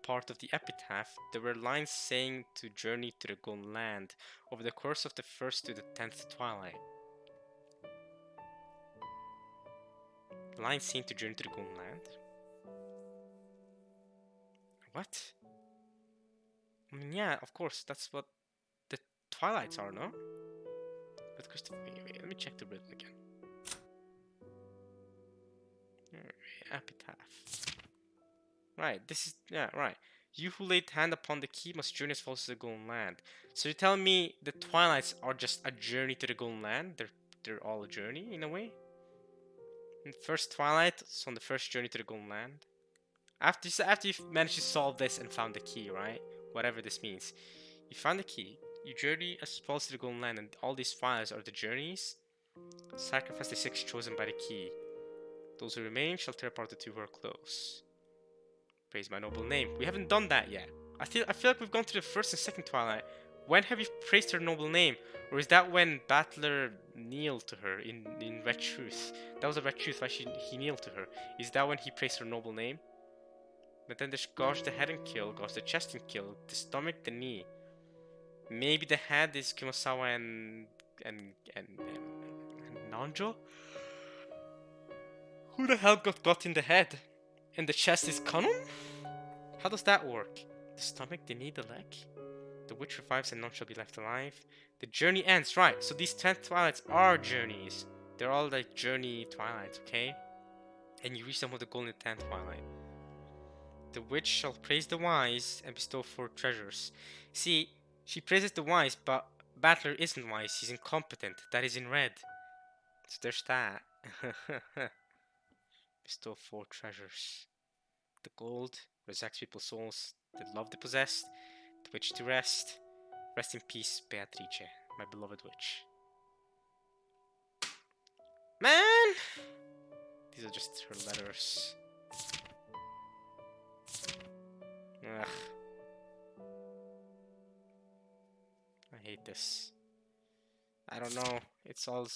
part of the epitaph, there were lines saying to journey to the Golden Land over the course of the 1st to the 10th twilight. Lines saying to journey to the Golden Land? What? I mean, yeah, of course, that's what the twilights are, no? But Christopher, wait, let me check the riddle again. Epitaph. Right, this is, yeah, right. You who laid hand upon the key must journey as far as the Golden Land. So you're telling me the Twilights are just a journey to the Golden Land? They're all a journey, in a way? In the first Twilight, it's on the first journey to the Golden Land. After you've managed to solve this and found the key, right? Whatever this means. You found the key. You journey as far as to the Golden Land, and all these Twilights are the journeys. Sacrifice the 6 chosen by the key. Those who remain shall tear apart the 2 who are close. Praise my noble name. We haven't done that yet. I feel like we've gone to the first and second Twilight. When have you praised her noble name? Or is that when Battler kneeled to her in Red Truth? That was a Red Truth, why he kneeled to her. Is that when he praised her noble name? But then there's gouge the head and kill, gouge the chest and kill, the stomach, the knee. Maybe the head is Kumasawa and Nanjo? Who the hell got in the head? And the chest is Kanon? How does that work? The stomach, the knee, the leg? The witch revives and none shall be left alive. The journey ends, right? So these 10 twilights are journeys. They're all like journey twilights, okay? And you reach them with the golden 10th twilight. The witch shall praise the wise and bestow 4 treasures. See, she praises the wise, but Battler isn't wise. He's incompetent. That is in red. So there's that. Bestow 4 treasures. The gold resurrects people's souls. The love they possessed. The witch to rest. Rest in peace, Beatrice, my beloved witch. Man! These are just her letters. Ugh. I hate this. I don't know. It's all...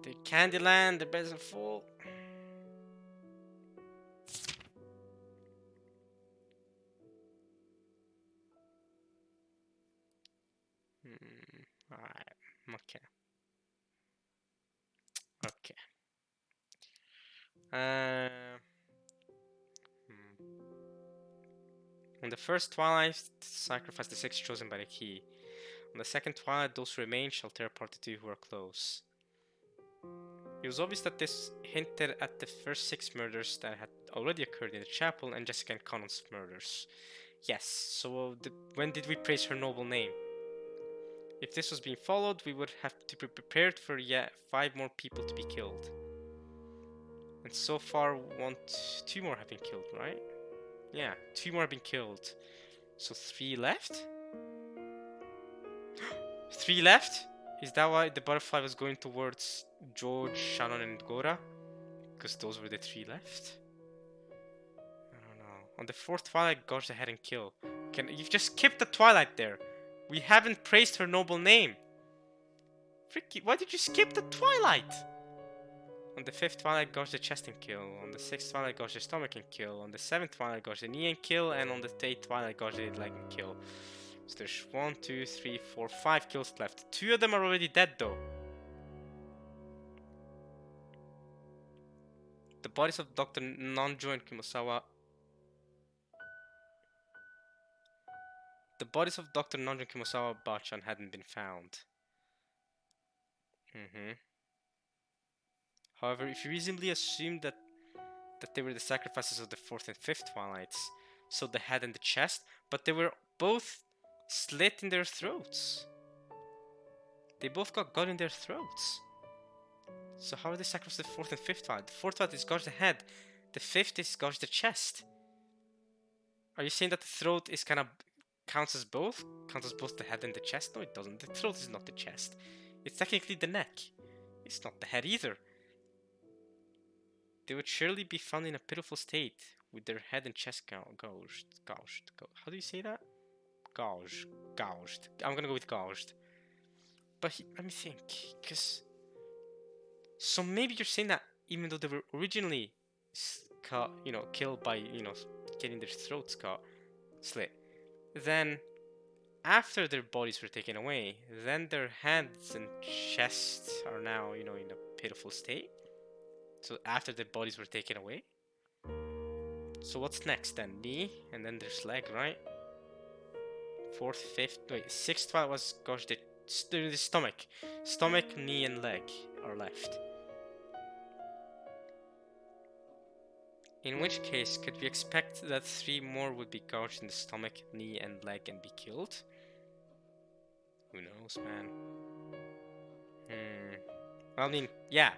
The Candyland, the beds are full. Alright. Okay. Okay. On the first twilight, sacrifice the 6 chosen by the key. On the second twilight, those who remain shall tear apart the 2 who are close. It was obvious that this hinted at the first 6 murders that had already occurred in the chapel and Jessica and Conan's murders. Yes, so when did we praise her noble name? If this was being followed, we would have to be prepared for yet 5 more people to be killed. And so far, 2 more have been killed, right? Yeah, 2 more have been killed. So 3 left? 3 left? Is that why the butterfly was going towards George, Shannon, and Gora? Because those were the 3 left? I don't know. On the 4th Twilight, gosh ahead and kill. You've just skipped the Twilight there. We haven't praised her noble name. Fricky, why did you skip the Twilight? On the 5th Twilight, gosh the chest and kill. On the 6th Twilight, gosh the stomach and kill. On the 7th Twilight, gosh the knee and kill. And on the 8th Twilight, gosh the leg and kill. So there's 1, 2, 3, 4, 5 kills left. 2 of them are already dead though. The bodies of Dr. Nanjo and Kumasawa. The bodies of Dr. Nanjo and Kumasawa Bachan hadn't been found. However, if you reasonably assume that they were the sacrifices of the 4th and 5th Twilights, so the head and the chest, but they were both slit in their throats. They both got gun in their throats. So how are they sacrificed the 4th and 5th Twilight? The 4th Twilight is gosh the head, the 5th is gosh the chest. Are you saying that the throat is kind of counts as both? Counts as both the head and the chest? No, it doesn't. The throat is not the chest. It's technically the neck. It's not the head either. They would surely be found in a pitiful state, with their head and chest gouged. How do you say that? Gouged. I'm gonna go with gouged. But let me think, because... So maybe you're saying that even though they were originally killed by, getting their throats slit, then after their bodies were taken away, then their heads and chests are now, in a pitiful state. So after their bodies were taken away. So what's next then? Knee, and then there's leg, right? 4th, 5th, wait, 6th one was, gosh, the stomach. Stomach, knee, and leg are left. In which case, could we expect that 3 more would be gouged in the stomach, knee, and leg and be killed? Who knows, man? I mean, yeah.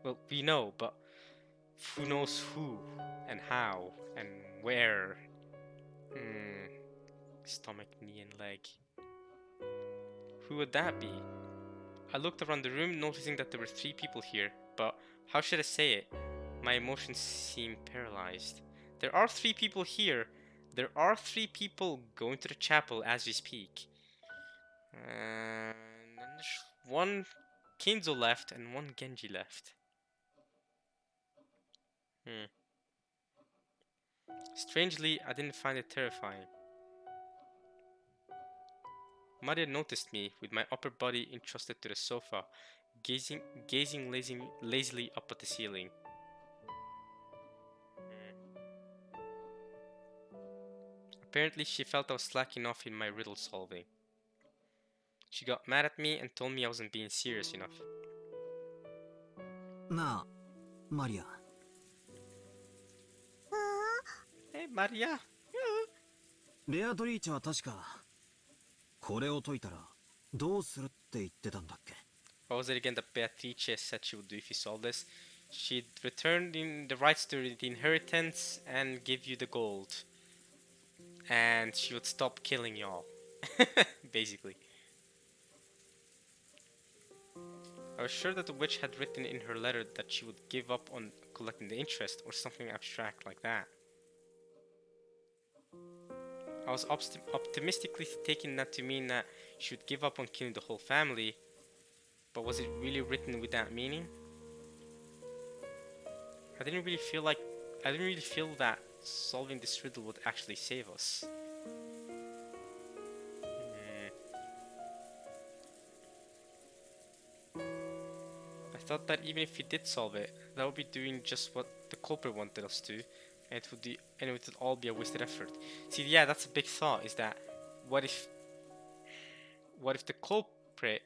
Well, we know, but who knows who, and how, and where? Stomach, knee, and leg. Who would that be? I looked around the room, noticing that there were 3 people here, but how should I say it? My emotions seem paralyzed. There are 3 people here. There are 3 people going to the chapel as we speak. And then there's 1 Kinzo left and 1 Genji left. Strangely, I didn't find it terrifying. Maria noticed me with my upper body entrusted to the sofa, gazing lazily up at the ceiling. Apparently, she felt I was slacking off in my riddle solving. She got mad at me and told me I wasn't being serious enough. なあ、マリア。Hey, Maria. ベアトリーチェは確かこれを解いたらどうするって言ってたんだっけ What was it again that Beatrice said she would do if you solved this? She'd return the rights to the inheritance and give you the gold. And she would stop killing y'all. Basically. I was sure that the witch had written in her letter that she would give up on collecting the interest or something abstract like that. I was optimistically taking that to mean that she would give up on killing the whole family, but was it really written with that meaning? I didn't really feel that solving this riddle would actually save us. I thought that even if we did solve it, that would be doing just what the culprit wanted us to, and it would all be a wasted effort. See, yeah, that's a big thought, is that what if the culprit,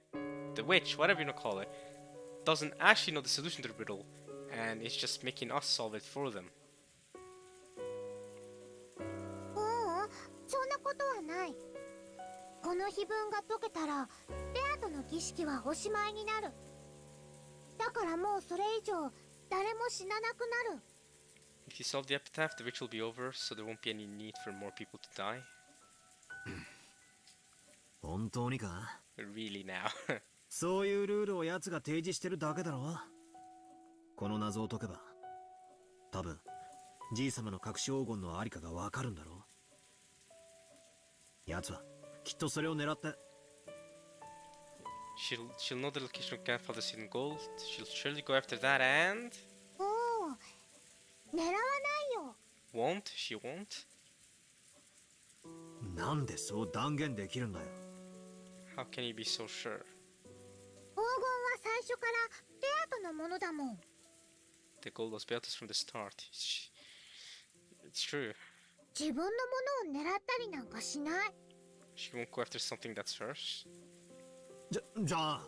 the witch, whatever you want to call it, doesn't actually know the solution to the riddle, and it's just making us solve it for them. そんなことはない。この碑文が解けたら、ベ後の儀式はおしまいになる。だからもうそれ以上誰も死ななくなる。 If you solve the epitaph, the ritual will be over, so there won't be any need for more people to die. 本当にか？ Really now. そういうルールを奴が提示してるだけだろ。この謎を解けば多分じい様の隠し黄金のありかがわかるんだろ。奴はきっとそれを狙って。 She'll know the location of grandfather's hidden gold. She'll surely go after that and... おお、狙わないよ。 Won't? She won't? なんでそう断言できるんだよ。 How can you be so sure? 黄金は最初からベアトのものだもん。 The gold was Beatus from the start. It's true. 自分のものを狙ったりなんかしない。 She won't go after something that's hers. じゃあ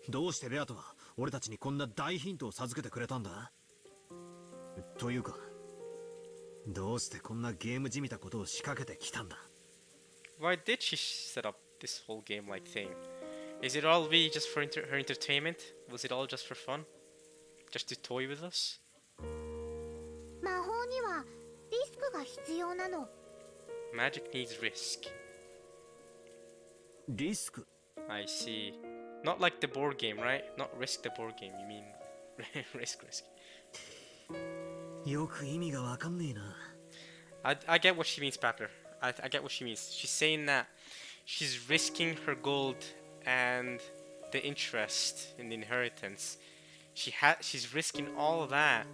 どうしてベアトは俺たちにこんな大ヒントを授けてくれたんだ？というかどうしてこんなゲームじみたことを仕掛けてきたんだ？ Why did she set up this whole game-like thing? Is it all really just for her entertainment? Was it all just for fun? Just to toy with us? 魔法にはリスクが必要なの。 Magic needs risk. リスク？ I see. Not like the board game, right? Not risk the board game. You mean risk. よく意味がわかんねえな。I get what she means, Packer. I get what she means. She's saying that she's risking her gold and the interest in the inheritance. She's risking all of that,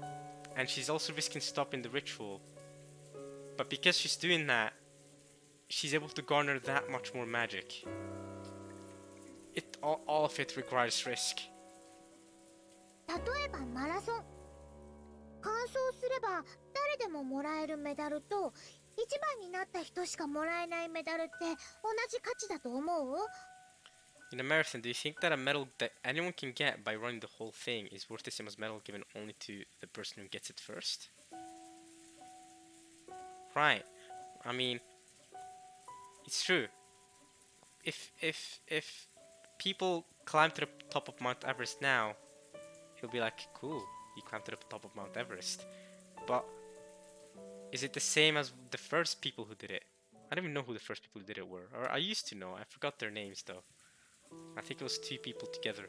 and she's also risking stopping the ritual. But because she's doing that, she's able to garner that much more magic. All of it requires risk. 例えばマラソン。完走すれば誰でももらえるメダルと一番になった人しかもらえないメダルって同じ価値だと思う？ In a marathon, do you think that a medal that anyone can get by running the whole thing is worth the same as medal given only to the person who gets it first? Right. I mean, it's true. If people climb to the top of Mount Everest now, it'll be like, cool, you climbed to the top of Mount Everest. But is it the same as the first people who did it? I don't even know who the first people who did it were. Or I used to know. I forgot their names though. I think it was 2 people together.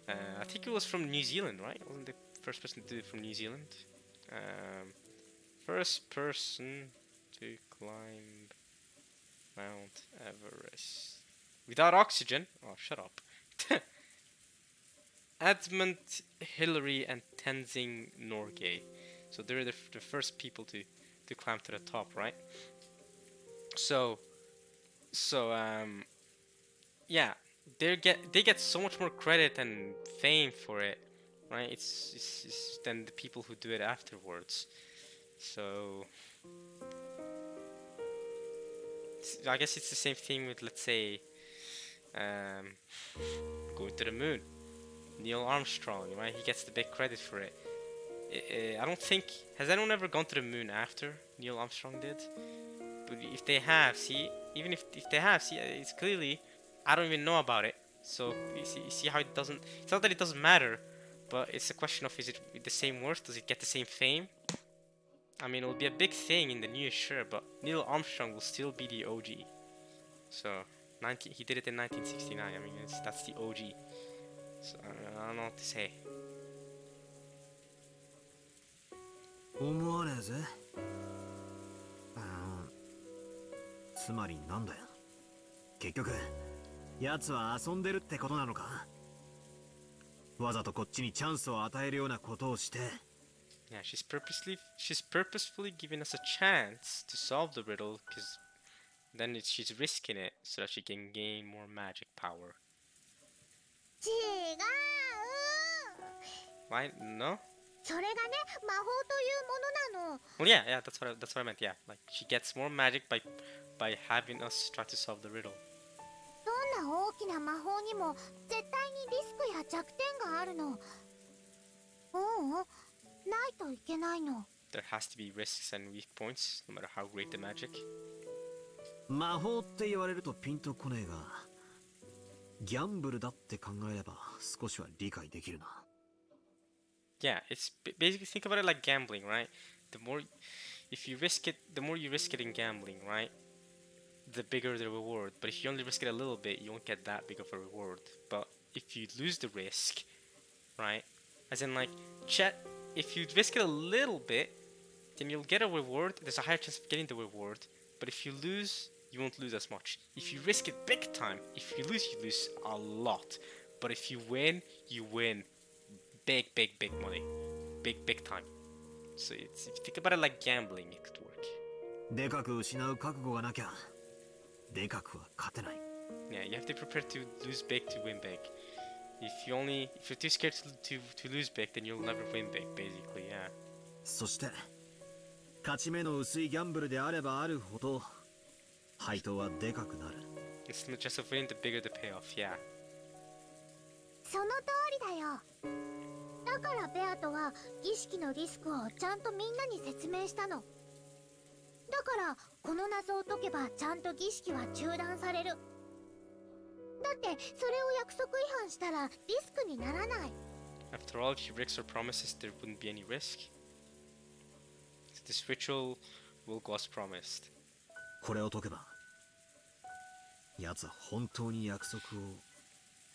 I think it was from New Zealand, right? Wasn't the first person to do it from New Zealand? First person to climb Mount Everest without oxygen. Oh, shut up. Edmund Hillary and Tenzing Norgay. So they're the first people to climb to the top, right? Yeah, they get so much more credit and fame for it, right? It's than the people who do it afterwards. So I guess it's the same thing with, let's say, going to the moon. Neil Armstrong, right? He gets the big credit for it. I don't think... Has anyone ever gone to the moon after Neil Armstrong did? But if they have, see? Even if they have, see? It's clearly... I don't even know about it. So, you see how it doesn't... It's not that it doesn't matter, but it's a question of, is it the same worth? Does it get the same fame? I mean, it'll be a big thing in the news, sure, but Neil Armstrong will still be the OG. So, he did it in 1969. I mean, that's the OG. So, I don't know what to say. 思わねえぜ。つまりなんだよ。結局奴は遊んでるってことなのか？わざとこっちにチャンスを与えるようなことをして。Yeah, she's purposefully giving us a chance to solve the riddle, because then she's risking it so that she can gain more magic power. 違う。 Why? No? それがね、魔法というものなの。 Well, yeah, that's what I meant. Yeah, like she gets more magic by having us try to solve the riddle. どんな大きな魔法にも絶対にリスクや弱点があるの。ないといけないの。 There has to be risks and weak points, no matter how great the magic. 魔法って言われるとピンとこねえが、ギャンブルだって考えれば少しは理解できるな。Yeah, it's basically think about it like gambling, right? The more if you risk it, the more you risk it in gambling, right? The bigger the reward. But if you only risk it a little bit, you won't get that big of a reward. But if you lose the risk, right? As in like chat, if you risk it a little bit, then you'll get a reward. There's a higher chance of getting the reward. But if you lose, you won't lose as much. If you risk it big time, if you lose a lot. But if you win big, big, big money. Big, big time. So it's, if you think about it like gambling, it could work. でかく失う覚悟がなきゃ、でかくは勝てない。Yeah, you have to prepare to lose big to win big. If you're too scared to lose big, then you'll never win big, basically, yeah. そして、勝ち目の薄いギャンブルであればあるほど、配当はでかくなる。It's not just of winning, the bigger the payoff, yeah. その通りだよ。だからベアトは儀式のリスクをちゃんとみんなに説明したの。だからこの謎を解けばちゃんと儀式は中断される。だってそれを約束違反したらリスクにならない。After all, if you break your promises, there wouldn't be any risk. So this ritual will go as promised. これを解けば、奴は本当に約束を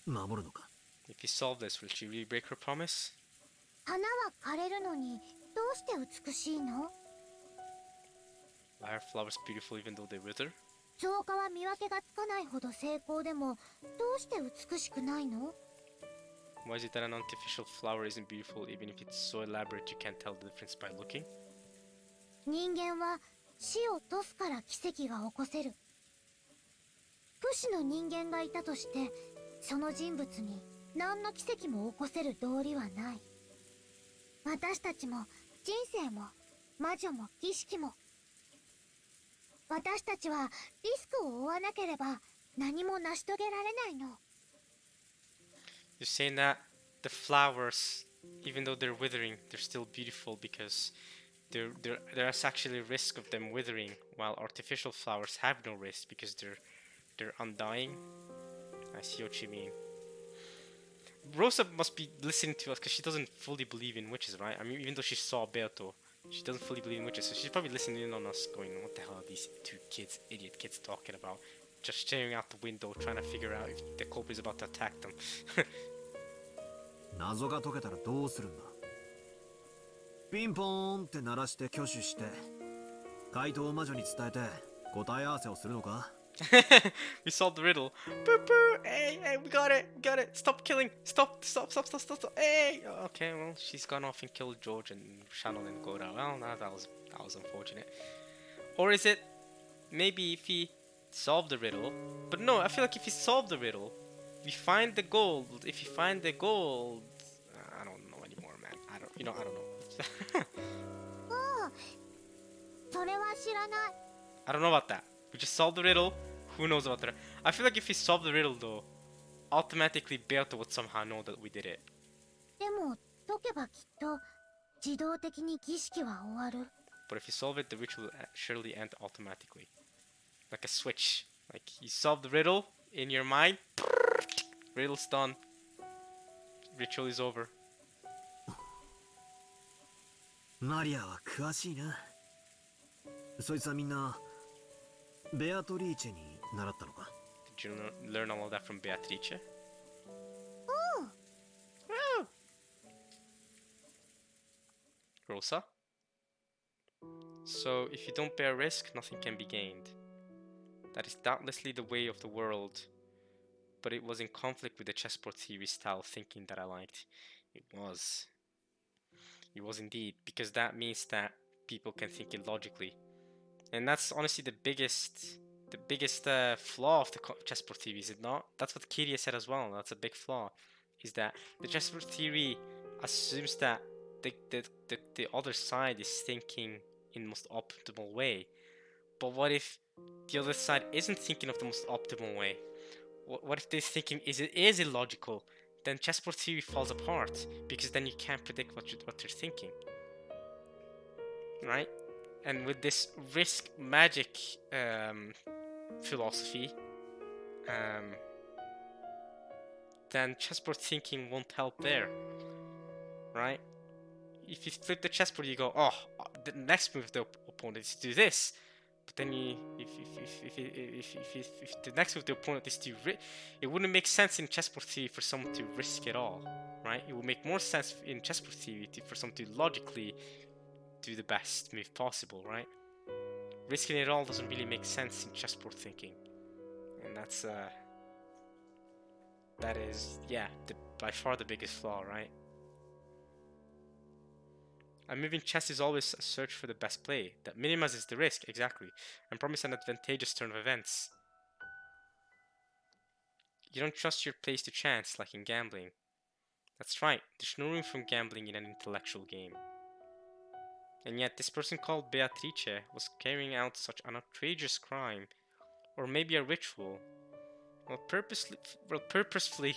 守るのか。If you solve this, will she really break her promise? 花は枯れるのにどうして美しいの？ Why are flowers beautiful even though they wither? 造花は見分けがつかないほど精巧でもどうして美しくないの？ Why is it that an artificial flower isn't beautiful even if it's so elaborate you can't tell the difference by looking? 人間は死を賭すから奇跡が起こせる。不死の人間がいたとしてその人物に何の奇跡も起こせる道理はない。私たちも人生も魔女も儀式も、私たちはリスクを負わなければ何も成し遂げられないの。You're saying that the flowers, even though they're withering, they're still beautiful because there's actually a risk of them withering, while artificial flowers have no risk because they're undying. I see what you mean. Rosa must be listening to us because she doesn't fully believe in witches, right? I mean, even though she saw Berto, she doesn't fully believe in witches, so she's probably listening in on us going, what the hell are these two kids, idiot kids, talking about? Just staring out the window, trying to figure out if the culprit is about to attack them. 謎が解けたらどうするんだ。ピンポーンって鳴らして挙手して、回答を魔女に伝えて答え合わせをするのか？ We solved the riddle. Boo boo! Hey, hey, we got it! Stop killing! Stop! Hey! Okay, well, she's gone off and killed George and Shannon and Gora. Well, no, that was unfortunate. Or is it maybe if he solved the riddle? But no, I feel like if he solved the riddle, we find the gold. If you find the gold, I don't know anymore, man. I don't know. ああ、それは知らない。 I don't know about that. We just solved the riddle. Who knows about that? I feel like if we solved the riddle, though, automatically Berto would somehow know that we did it. でも解けばきっと自動的に儀式は終わる。 But if you solve it, the ritual will surely end automatically. Like a switch. Like, you solve the riddle in your mind. Riddle's done. Ritual is over. マリアは詳しいな。そいつはみんなベアトリーチェに習ったのか？ Did you learn all of that from Beatrice? Oh. Oh. Rosa? So, if you don't bear risk, nothing can be gained. That is doubtlessly the way of the world, but it was in conflict with the chessboard theory style of thinking that I liked. It was. It was indeed, because that means that people can think illogically. And that's honestly the biggest flaw of the chessboard theory, is it not? That's what Kiria said as well. That's a big flaw, is that the chessboard theory assumes that the other side is thinking in the most optimal way. But what if the other side isn't thinking of the most optimal way? What if they're thinking it is illogical? Then chessboard theory falls apart, because then you can't predict what they're thinking, right? And with this risk magic philosophy, then chessboard thinking won't help there, right? If you flip the chessboard, you go, oh, the next move of the opponent is to do this. But then if the next move of the opponent is to it wouldn't make sense in chessboard theory for someone to risk it all, right? It would make more sense in chessboard theory for someone to logically do the best move possible, right? Risking it all doesn't really make sense in chessboard thinking, and that is, yeah, by far the biggest flaw, right? A move in chess is always a search for the best play that minimizes the risk, exactly, and promises an advantageous turn of events. You don't trust your plays to chance like in gambling. That's right, there's no room for gambling in an intellectual game. And yet this person called Beatrice was carrying out such an outrageous crime, or maybe a ritual, while purposefully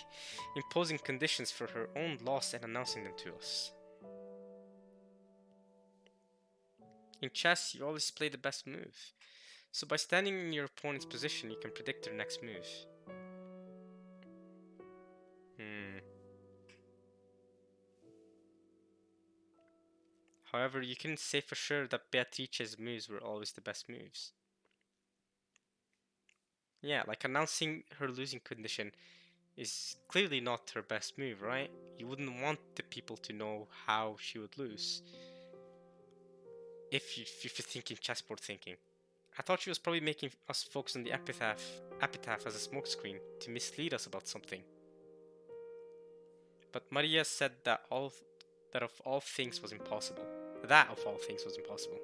imposing conditions for her own loss and announcing them to us. In chess, you always play the best move, so by standing in your opponent's position, you can predict their next move. However, you couldn't say for sure that Beatrice's moves were always the best moves. Yeah, like announcing her losing condition is clearly not her best move, right? You wouldn't want the people to know how she would lose. If you're thinking chessboard thinking. I thought she was probably making us focus on the epitaph as a smokescreen to mislead us about something. But Maria said that of all things was impossible. That of all things was impossible.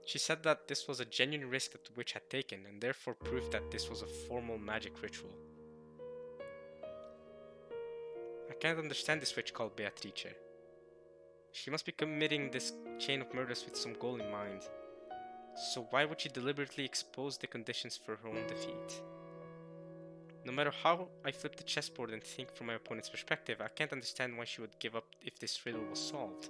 She said that this was a genuine risk that the witch had taken, and therefore proved that this was a formal magic ritual. I can't understand this witch called Beatrice. She must be committing this chain of murders with some goal in mind. So why would she deliberately expose the conditions for her own defeat? No matter how I flip the chessboard and think from my opponent's perspective, I can't understand why she would give up if this riddle was solved.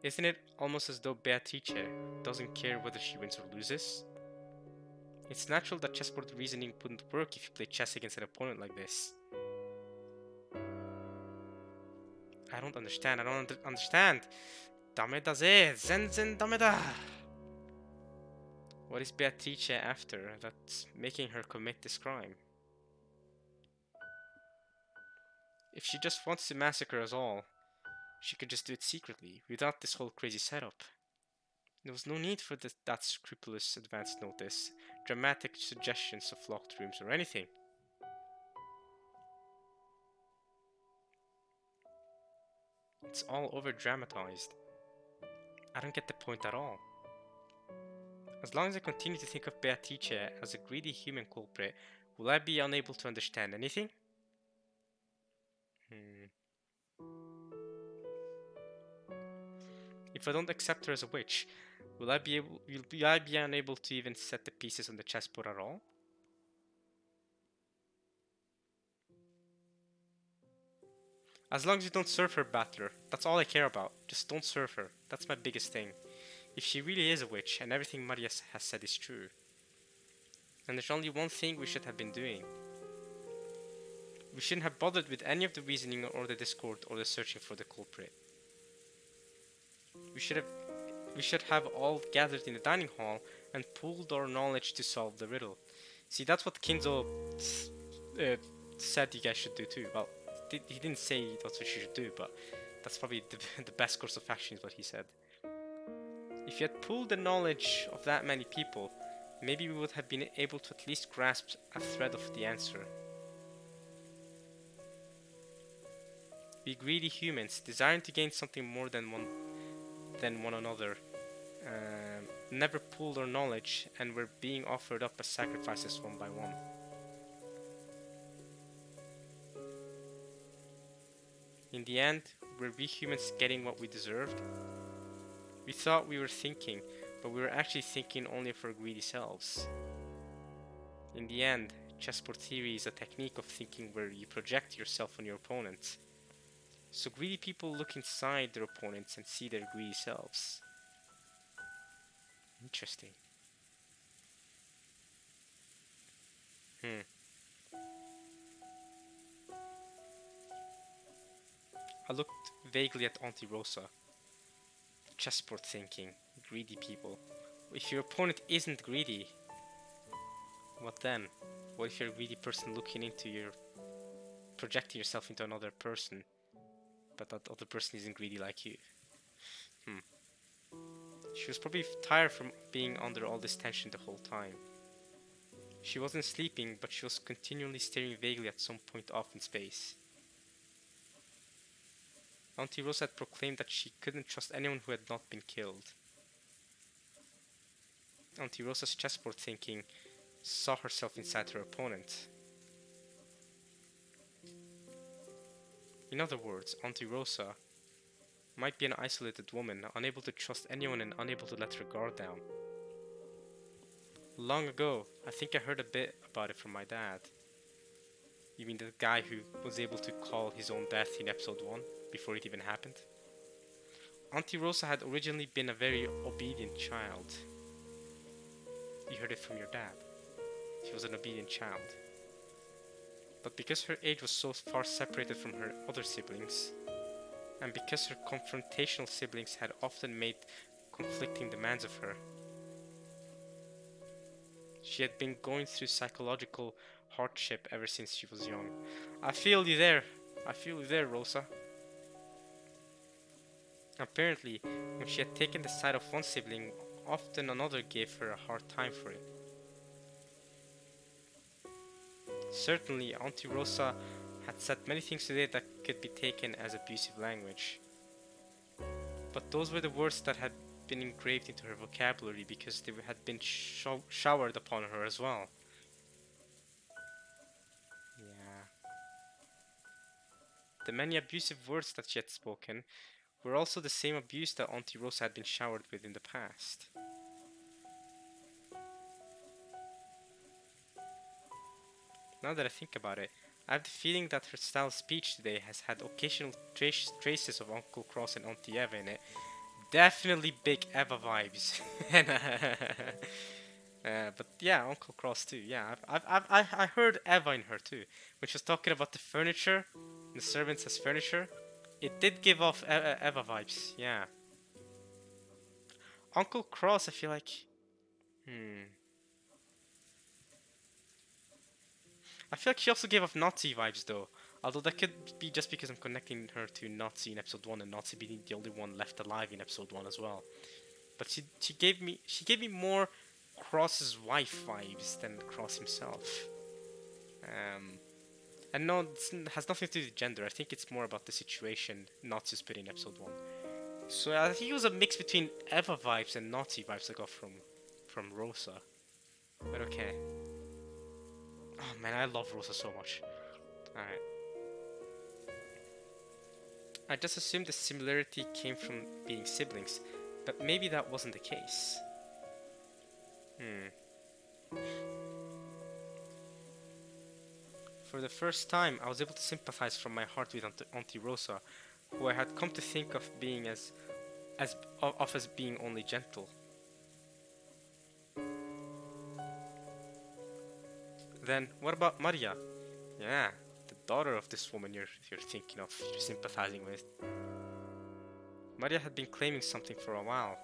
Isn't it almost as though Beatrice doesn't care whether she wins or loses? It's natural that chessboard reasoning wouldn't work if you play chess against an opponent like this. I don't understand. Understand. Dameda ze, zenzen dameda. What is Beatrice after that's making her commit this crime? If she just wants to massacre us all, she could just do it secretly, without this whole crazy setup. There was no need for that scrupulous advance notice, dramatic suggestions of locked rooms or anything. It's all over-dramatized. I don't get the point at all. As long as I continue to think of Beatrice as a greedy human culprit, will I be unable to understand anything? If I don't accept her as a witch, will I be unable to even set the pieces on the chessboard at all? As long as you don't serve her, Battler, that's all I care about. Just don't serve her. That's my biggest thing. If she really is a witch, and everything Maria has said is true, then there's only one thing we should have been doing. We shouldn't have bothered with any of the reasoning or the discord or the searching for the culprit. We should have all gathered in the dining hall and pooled our knowledge to solve the riddle. See, that's what Kinzo said you guys should do too. Well, he didn't say that's what you should do, but that's probably the best course of action is what he said. If you had pooled the knowledge of that many people, maybe we would have been able to at least grasp a thread of the answer. We greedy humans, desiring to gain something more than one another, never pooled our knowledge and were being offered up as sacrifices one by one. In the end, were we humans getting what we deserved? We thought we were thinking, but we were actually thinking only of our greedy selves. In the end, chessboard theory is a technique of thinking where you project yourself on your opponent. So greedy people look inside their opponents and see their greedy selves. Interesting. Hmm. I looked vaguely at Auntie Rosa. Chessboard thinking. Greedy people. If your opponent isn't greedy, what then? What if you're a greedy person looking into your... projecting yourself into another person, but that other person isn't greedy like you? She was probably tired from being under all this tension the whole time. She wasn't sleeping, but she was continually staring vaguely at some point off in space. Auntie Rosa had proclaimed that she couldn't trust anyone who had not been killed. Auntie Rosa's chessboard thinking saw herself inside her opponent. In other words, Auntie Rosa might be an isolated woman, unable to trust anyone and unable to let her guard down. Long ago, I think I heard a bit about it from my dad. You mean the guy who was able to call his own death in episode 1, before it even happened? Auntie Rosa had originally been a very obedient child. You heard it from your dad. She was an obedient child. But because her age was so far separated from her other siblings, and because her confrontational siblings had often made conflicting demands of her, she had been going through psychological hardship ever since she was young. I feel you there. I feel you there, Rosa. Apparently, when she had taken the side of one sibling, often another gave her a hard time for it. Certainly, Auntie Rosa had said many things today that could be taken as abusive language. But those were the words that had been engraved into her vocabulary because they had been showered upon her as well. Yeah. The many abusive words that she had spoken were also the same abuse that Auntie Rosa had been showered with in the past. Now that I think about it, I have the feeling that her style of speech today has had occasional traces of Uncle Cross and Auntie Eva in it. Definitely big Eva vibes. But yeah, Uncle Cross too. Yeah, I heard Eva in her too. When she was talking about the furniture, the servants as furniture, it did give off Eva vibes. Yeah. Uncle Cross, I feel like, I feel like she also gave off Nazi vibes though. Although that could be just because I'm connecting her to Nazi in episode 1 and Nazi being the only one left alive in episode 1 as well. But she gave me more Cross's wife vibes than Cross himself. And no, it has nothing to do with gender. I think it's more about the situation Nazis put in episode 1. So I think it was a mix between Eva vibes and Nazi vibes I got from Rosa. But okay. Oh man, I love Rosa so much. Alright. I just assumed the similarity came from being siblings, but maybe that wasn't the case. For the first time, I was able to sympathize from my heart with Auntie Rosa, who I had come to think of being as being only gentle. Then, what about Maria? Yeah, the daughter of this woman you're thinking of, you're sympathizing with. Maria had been claiming something for a while.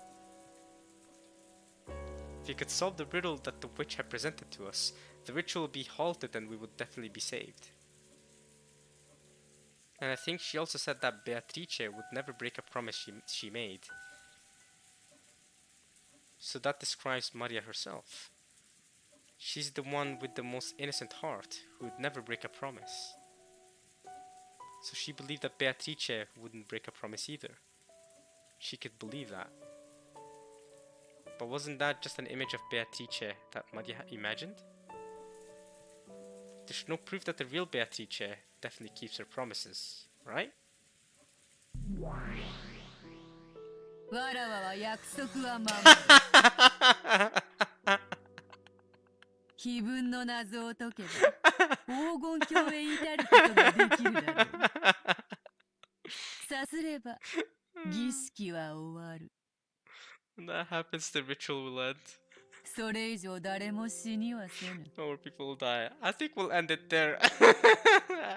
If we could solve the riddle that the witch had presented to us, the ritual would be halted and we would definitely be saved. And I think she also said that Beatrice would never break a promise she made. So that describes Maria herself. She's the one with the most innocent heart, who would never break a promise. So she believed that Beatrice wouldn't break a promise either. She could believe that. But wasn't that just an image of Beatrice that Maria imagined? There's no proof that the real Beatrice definitely keeps her promises, right? わらわは約束は守る。気分の謎を解けば黄金鏡へ至ることができるだろう。さすれば儀式は終わる。When that happens, the ritual will end. それ以上誰も死にはせぬ。 More people will die. I think we'll end it there.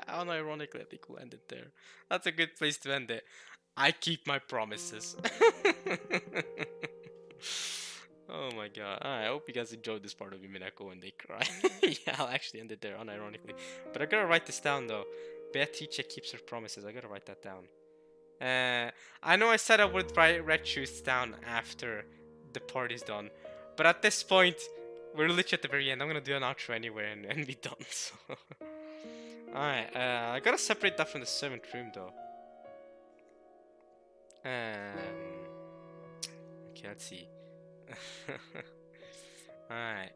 Unironically, I think we'll end it there. That's a good place to end it. I keep my promises. Oh my god. I hope you guys enjoyed this part of Umineko when they cry. Yeah, I'll actually end it there, unironically. But I gotta write this down though. Beatrice keeps her promises. I gotta write that down. I know I said I would write Red Shoes down after the party's done. But at this point, we're literally at the very end. I'm gonna do an outro anyway and be done. So. Alright, I gotta separate that from the servant room though. Okay, let's see. Alright.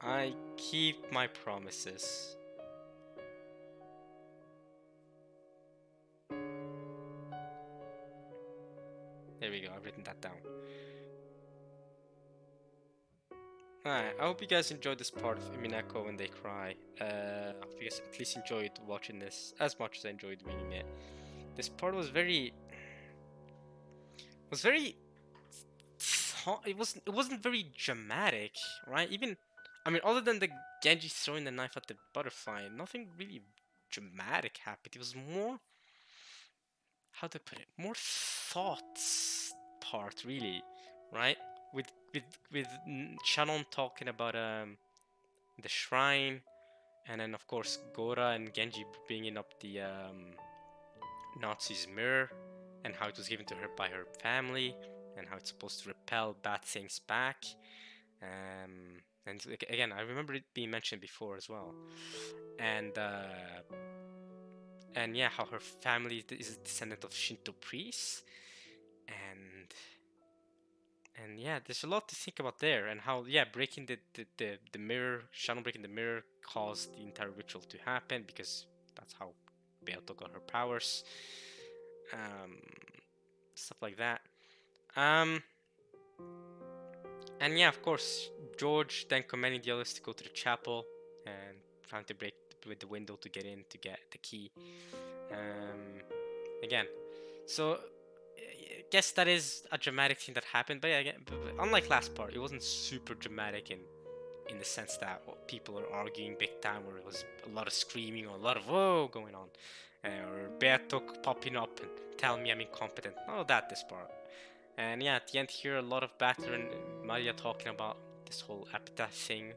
I keep my promises. There we go, I've written that down. Alright, I hope you guys enjoyed this part of Umineko when they cry. I hope you guys at least enjoyed watching this as much as I enjoyed reading it. This part was very... It wasn't very dramatic, right? Even, I mean, other than the Genji throwing the knife at the butterfly, nothing really dramatic happened. It was more, how to put it, more thoughts part, really, right? With Shannon talking about the shrine, and then of course Gora and Genji bringing up the Nazi's mirror and how it was given to her by her family and how it's supposed to repel bad things back. And again, I remember it being mentioned before as well. And yeah, how her family is a descendant of Shinto priests. And yeah, there's a lot to think about there, and how, yeah, breaking the mirror, Shannon breaking the mirror caused the entire ritual to happen, because that's how Beato got her powers. Stuff like that. And yeah, of course, George then commanding the others to go to the chapel and trying to break with the window to get in to get the key. Again, so I guess that is a dramatic thing that happened, but yeah, again, but unlike last part, it wasn't super dramatic in the sense that people are arguing big time, or it was a lot of screaming or a lot of whoa going on, or Beato popping up and telling me I'm incompetent. None of that this part. And yeah, at the end here, a lot of Batter and Maria talking about this whole epitaph thing,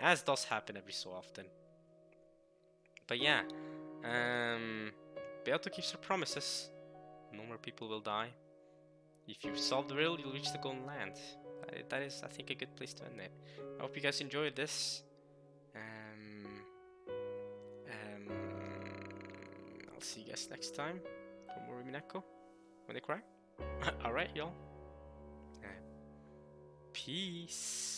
as does happen every so often. But yeah, Beato keeps her promises. No more people will die. If you solve the riddle, you'll reach the Golden Land. That is, I think, a good place to end it. I hope you guys enjoyed this. I'll see you guys next time for more Umineko when they cry. Alright, y'all. Peace.